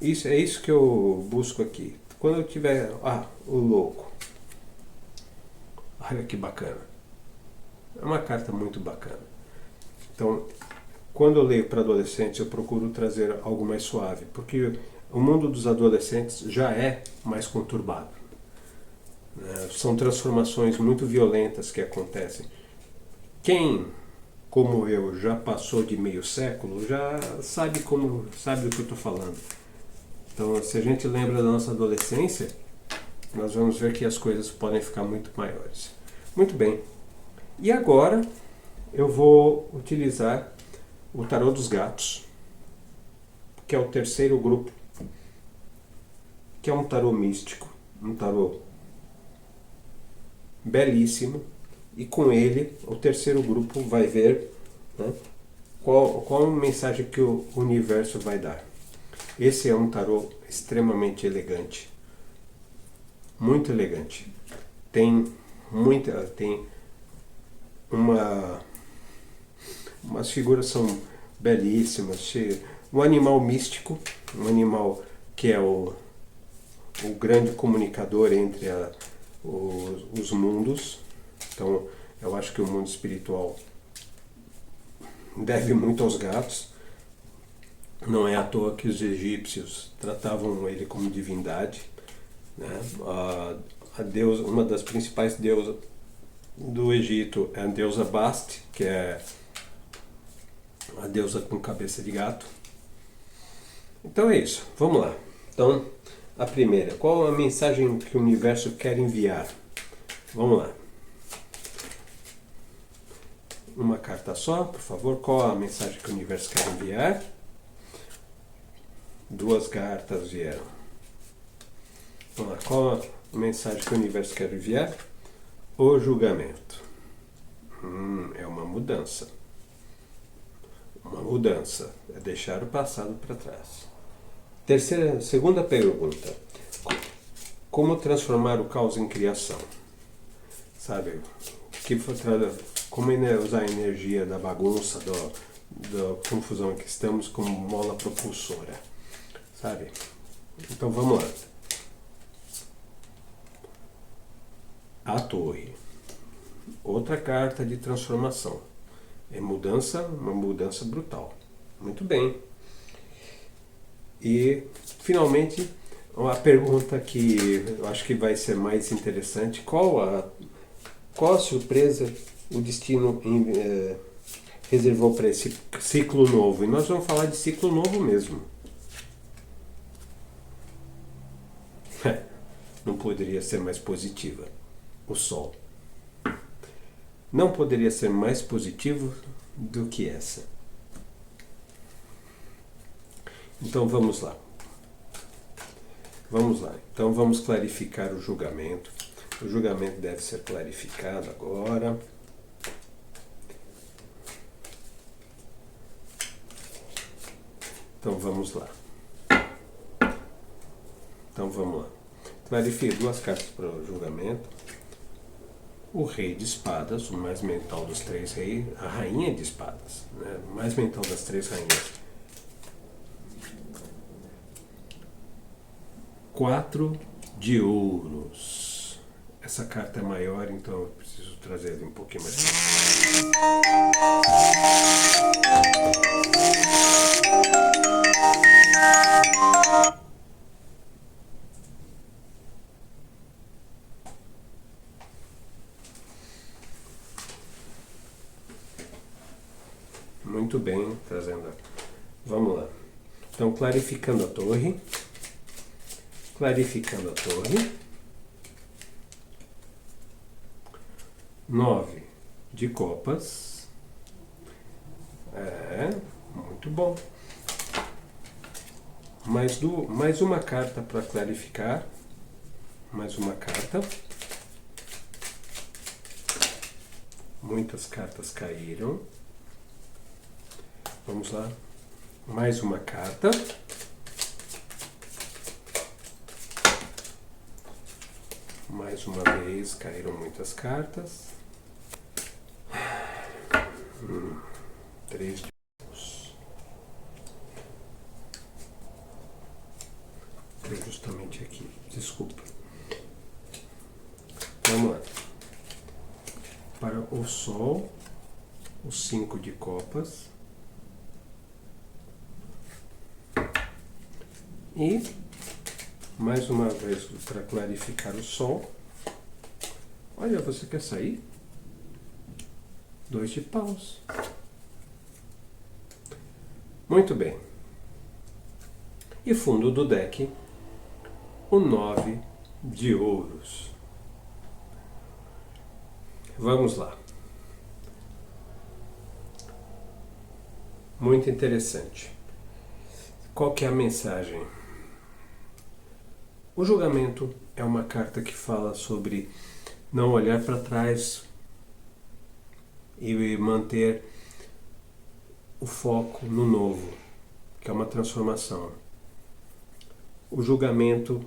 É isso que eu busco aqui. Quando eu tiver... o louco. Olha que bacana. É uma carta muito bacana. Então, quando eu leio para adolescentes, eu procuro trazer algo mais suave, porque o mundo dos adolescentes já é mais conturbado. São transformações muito violentas que acontecem. Quem, como eu, já passou de meio século, já sabe do que eu estou falando. Então, se a gente lembra da nossa adolescência, nós vamos ver que as coisas podem ficar muito maiores. Muito bem. E agora eu vou utilizar o tarô dos gatos, que é o terceiro grupo, que é um tarô místico, um tarô belíssimo, e com ele o terceiro grupo vai ver, né, qual a mensagem que o universo vai dar. Esse é um tarô extremamente elegante, muito elegante. Umas figuras são belíssimas. Um animal místico, um animal que é o grande comunicador entre os mundos. Então, eu acho que o mundo espiritual deve muito aos gatos. Não é à toa que os egípcios tratavam ele como divindade, né? Uma das principais deusas do Egito é a deusa Bast, que é a deusa com cabeça de gato. Então é isso, vamos lá. Então, a primeira, qual a mensagem que o universo quer enviar? Vamos lá. Uma carta só, por favor. Qual a mensagem que o universo quer enviar? Duas cartas vieram. Vamos lá. Qual a mensagem que o universo quer enviar? O julgamento. É uma mudança. Uma mudança. É deixar o passado para trás. Segunda pergunta. Como transformar o caos em criação? Sabe? Como usar a energia da bagunça, da confusão em que estamos como mola propulsora. Sabe? Então vamos lá. A Torre. Outra carta de transformação. É uma mudança brutal. Muito bem. E, finalmente, a pergunta que eu acho que vai ser mais interessante. Qual a surpresa o destino reservou para esse ciclo novo? E nós vamos falar de ciclo novo mesmo. Não poderia ser mais positiva. O Sol. Não poderia ser mais positivo do que essa. Então vamos lá. Vamos lá. Então vamos clarificar o julgamento. O julgamento deve ser clarificado agora. Então vamos lá. Clarifique duas cartas para o julgamento. O rei de espadas, o mais mental dos três reis, a rainha de espadas, né? O mais mental das três rainhas. 4 de ouros. Essa carta é maior, então eu preciso trazer ele um pouquinho mais. Muito bem, trazendo. Vamos lá. Então, clarificando a torre. Clarificando a torre. 9 de copas. Muito bom. Mais uma carta para clarificar. Mais uma carta. Muitas cartas caíram. Vamos lá. Mais uma carta. Mais uma vez caíram muitas cartas. 3 de paus. Foi justamente aqui. Desculpa. Vamos lá. Para o sol, o 5 de copas. E mais uma vez para clarificar o sol. Olha, você quer sair? 2 de paus. Muito bem. E fundo do deck, o 9 de ouros. Vamos lá. Muito interessante. Qual que é a mensagem? O julgamento é uma carta que fala sobre não olhar para trás e manter o foco no novo, que é uma transformação. O julgamento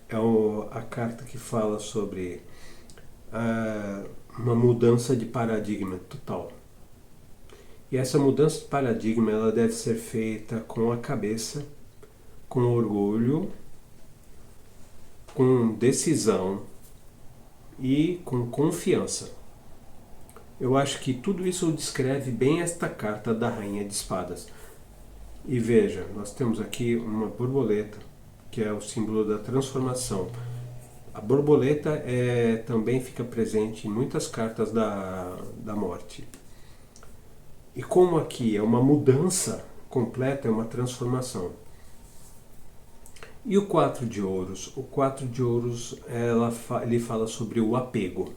é a carta que fala sobre uma mudança de paradigma total. E essa mudança de paradigma ela deve ser feita com a cabeça, com orgulho, com decisão e com confiança. Eu acho que tudo isso descreve bem esta carta da Rainha de Espadas. E veja, nós temos aqui uma borboleta, que é o símbolo da transformação. A borboleta também fica presente em muitas cartas da morte. E como aqui é uma mudança completa, é uma transformação. E o 4 de ouros? O 4 de ouros, ele fala sobre o apego.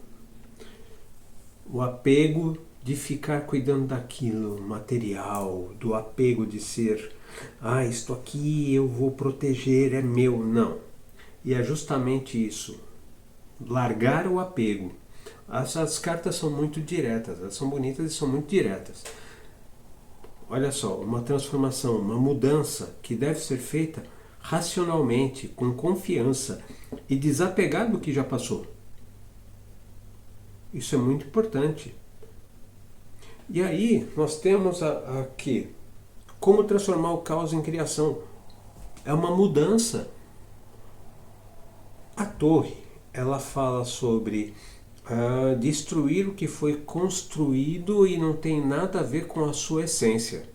O apego de ficar cuidando daquilo, material, do apego de ser, isto aqui eu vou proteger, é meu. Não. E é justamente isso. Largar o apego. As cartas são muito diretas, elas são bonitas e são muito diretas. Olha só, uma transformação, uma mudança que deve ser feita racionalmente, com confiança e desapegar do que já passou. Isso é muito importante. E aí nós temos aqui como transformar o caos em criação. É uma mudança. A torre, ela fala sobre destruir o que foi construído e não tem nada a ver com a sua essência.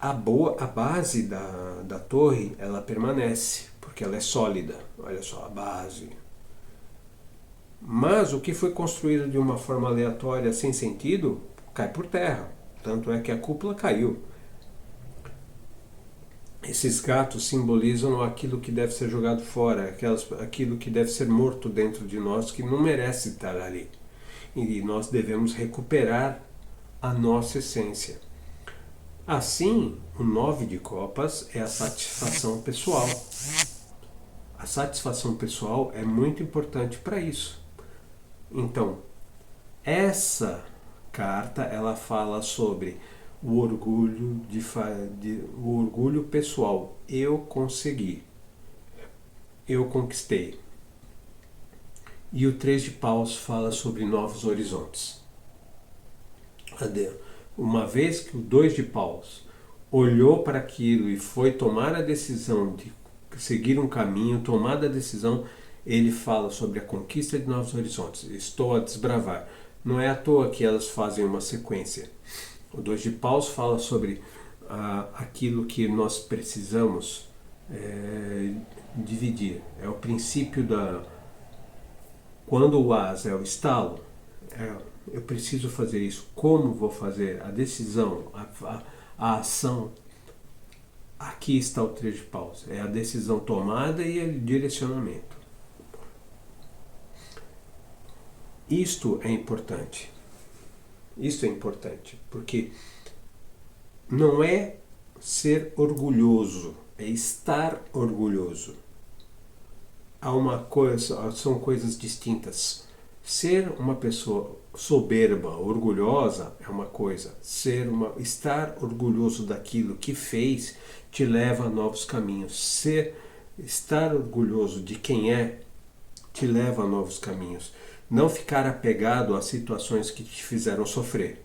A base da torre, ela permanece, porque ela é sólida. Olha só, a base. Mas o que foi construído de uma forma aleatória, sem sentido, cai por terra. Tanto é que a cúpula caiu. Esses gatos simbolizam aquilo que deve ser jogado fora, aquilo que deve ser morto dentro de nós, que não merece estar ali. E nós devemos recuperar a nossa essência. Assim, o 9 de copas é a satisfação pessoal. A satisfação pessoal é muito importante para isso. Então, essa carta ela fala sobre o orgulho o orgulho pessoal. Eu consegui, eu conquistei. E o 3 de paus fala sobre novos horizontes. Uma vez que o 2 de paus olhou para aquilo e foi tomar a decisão de seguir um caminho, tomar a decisão, ele fala sobre a conquista de novos horizontes. Estou a desbravar. Não é à toa que elas fazem uma sequência. O 2 de paus fala sobre aquilo que nós precisamos dividir. É o princípio da... Quando o as é o estalo, eu preciso fazer isso. Como vou fazer? A decisão, a ação. Aqui está o 3 de paus. É a decisão tomada e o direcionamento. Isto é importante. Isto é importante, porque não é ser orgulhoso, é estar orgulhoso. Há uma coisa, são coisas distintas. Ser uma pessoa soberba, orgulhosa é uma coisa. Estar orgulhoso daquilo que fez te leva a novos caminhos. Estar orgulhoso de quem é te leva a novos caminhos. Não ficar apegado a situações que te fizeram sofrer.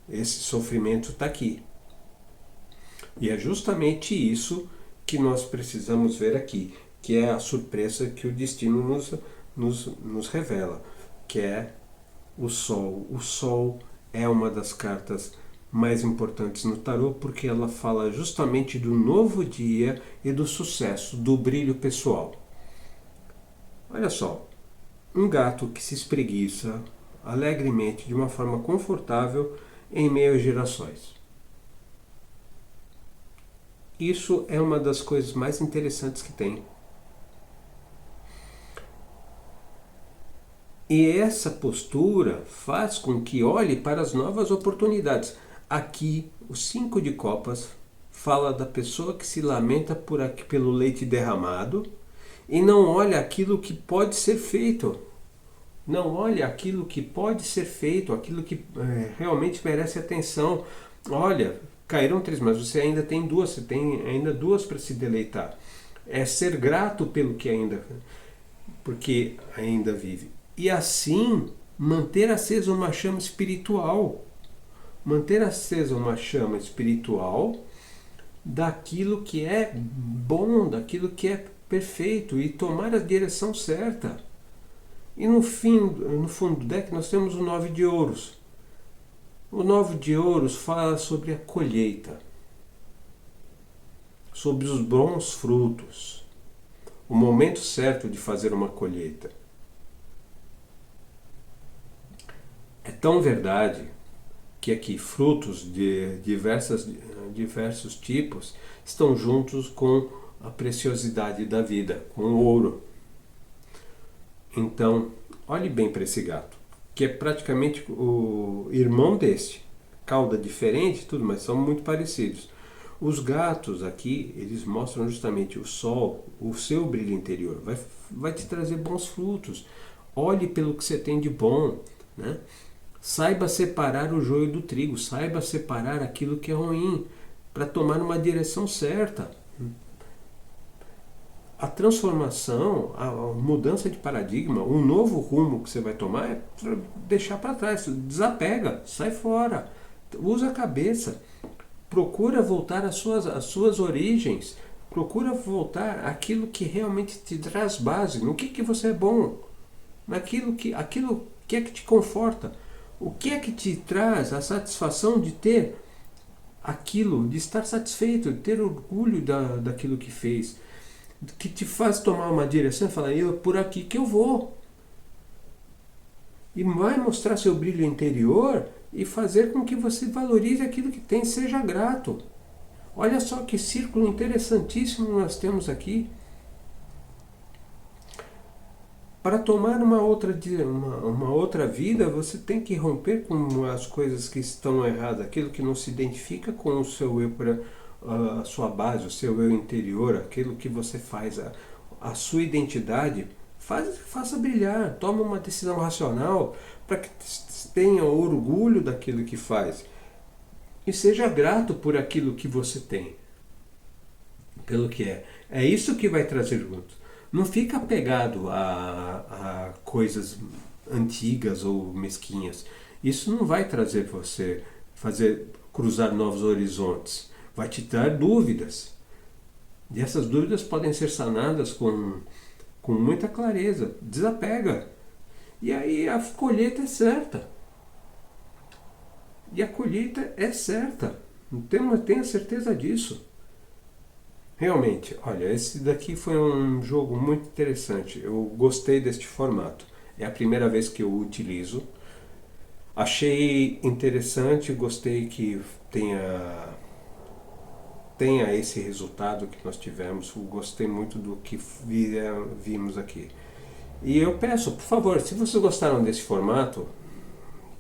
Esse sofrimento está aqui. E é justamente isso que nós precisamos ver aqui, que é a surpresa que o destino nos revela, que é o Sol. O Sol é uma das cartas mais importantes no tarô, porque ela fala justamente do novo dia e do sucesso, do brilho pessoal. Olha só, um gato que se espreguiça alegremente, de uma forma confortável, em meio às gerações. Isso é uma das coisas mais interessantes que tem. E essa postura faz com que olhe para as novas oportunidades. Aqui, o 5 de copas fala da pessoa que se lamenta pelo leite derramado e não olha aquilo que pode ser feito. Não olha aquilo que pode ser feito, aquilo que realmente merece atenção. Olha, caíram 3, mas você ainda tem 2, você tem ainda 2 para se deleitar. É ser grato pelo que porque ainda vive. E assim, manter acesa uma chama espiritual. Manter acesa uma chama espiritual daquilo que é bom, daquilo que é perfeito e tomar a direção certa. E no fundo do deck nós temos o 9 de ouros. O 9 de ouros fala sobre a colheita, sobre os bons frutos, o momento certo de fazer uma colheita. É tão verdade que aqui frutos de diversos tipos estão juntos com a preciosidade da vida, com o ouro. Então, olhe bem para esse gato, que é praticamente o irmão deste. Cauda diferente, tudo, mas são muito parecidos. Os gatos aqui, eles mostram justamente o sol, o seu brilho interior. Vai te trazer bons frutos. Olhe pelo que você tem de bom, né? Saiba separar o joio do trigo, saiba separar aquilo que é ruim, para tomar uma direção certa. A transformação, a mudança de paradigma, um novo rumo que você vai tomar é deixar para trás, desapega, sai fora, usa a cabeça, procura voltar às suas origens, procura voltar àquilo que realmente te traz base, no que você é bom, aquilo que é que te conforta, o que é que te traz a satisfação de ter aquilo, de estar satisfeito, de ter orgulho daquilo que fez, que te faz tomar uma direção e falar, por aqui que eu vou. E vai mostrar seu brilho interior e fazer com que você valorize aquilo que tem, seja grato. Olha só que círculo interessantíssimo nós temos aqui. Para tomar uma outra vida, você tem que romper com as coisas que estão erradas, aquilo que não se identifica com o seu eu, a sua base, o seu eu interior, aquilo que você faz, a sua identidade. Faça brilhar, tome uma decisão racional para que tenha orgulho daquilo que faz e seja grato por aquilo que você tem, pelo que é. É isso que vai trazer junto. Não fica apegado a coisas antigas ou mesquinhas. Isso não vai trazer você cruzar novos horizontes. Vai te dar dúvidas. E essas dúvidas podem ser sanadas com muita clareza. Desapega. E aí a colheita é certa. E a colheita é certa. Tenha certeza disso. Realmente, olha, esse daqui foi um jogo muito interessante. Eu gostei deste formato. É a primeira vez que eu o utilizo. Achei interessante, gostei que tenha esse resultado que nós tivemos. Gostei muito do que vimos aqui. E eu peço, por favor, se vocês gostaram desse formato,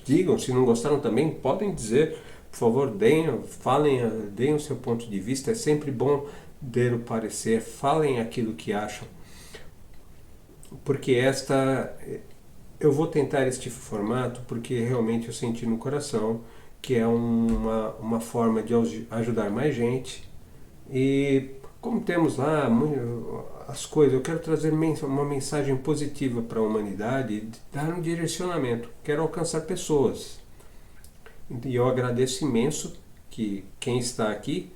digam. Se não gostaram também, podem dizer. Por favor, deem o seu ponto de vista. É sempre bom dar o parecer. Falem aquilo que acham. Porque eu vou tentar este formato porque realmente eu senti no coração que é uma forma de ajudar mais gente. E como temos lá as coisas, eu quero trazer uma mensagem positiva para a humanidade, dar um direcionamento. Quero alcançar pessoas. E eu agradeço imenso que quem está aqui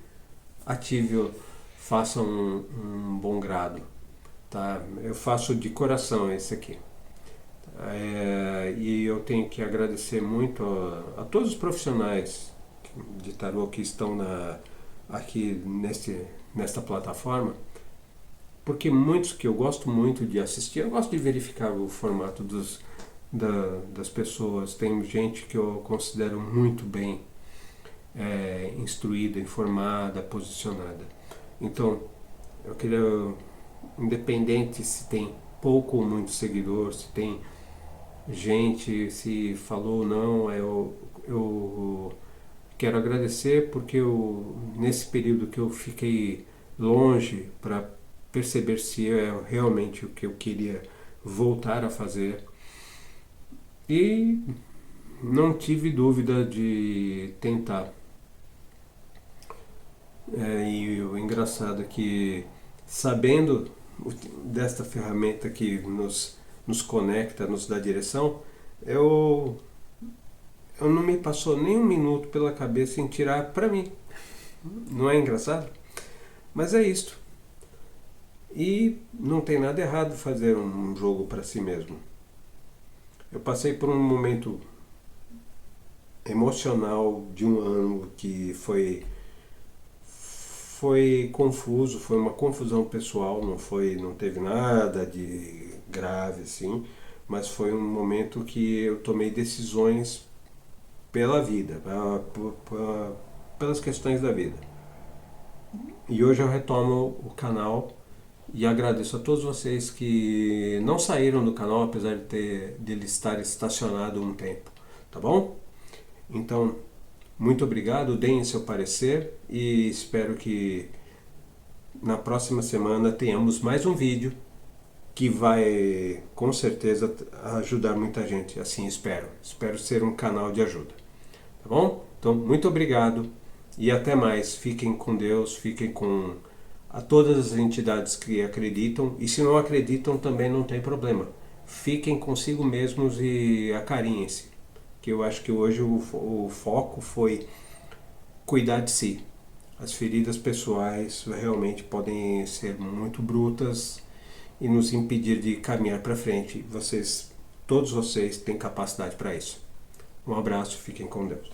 faça um bom grado. Tá? Eu faço de coração esse aqui. E eu tenho que agradecer muito a todos os profissionais de tarô que estão aqui nesta plataforma, porque muitos que eu gosto muito de assistir, eu gosto de verificar o formato das pessoas. Tem gente que eu considero muito bem instruída, informada, posicionada. Então, eu queria, independente se tem pouco ou muito seguidor, se tem gente, se falou ou não, eu quero agradecer porque nesse período que eu fiquei longe para perceber se é realmente o que eu queria voltar a fazer, e não tive dúvida de tentar. E o engraçado é que, sabendo desta ferramenta que nos conecta, nos dá direção, eu não me passou nem um minuto pela cabeça em tirar para mim. Não é engraçado? Mas é isto. E não tem nada errado fazer um jogo para si mesmo. Eu passei por um momento emocional de um ano que foi confuso, foi uma confusão pessoal, não teve nada de grave assim, mas foi um momento que eu tomei decisões pela vida, pelas questões da vida. E hoje eu retomo o canal e agradeço a todos vocês que não saíram do canal, apesar de ele estar estacionado um tempo, tá bom? Então, muito obrigado, deem seu parecer e espero que na próxima semana tenhamos mais um vídeo que vai com certeza ajudar muita gente, assim espero. Espero ser um canal de ajuda, tá bom? Então, muito obrigado e até mais. Fiquem com Deus, fiquem com todas as entidades que acreditam, e se não acreditam também não tem problema. Fiquem consigo mesmos e acarinhem-se. Que eu acho que hoje o foco foi cuidar de si. As feridas pessoais realmente podem ser muito brutas e nos impedir de caminhar para frente. Todos vocês têm capacidade para isso. Um abraço, fiquem com Deus.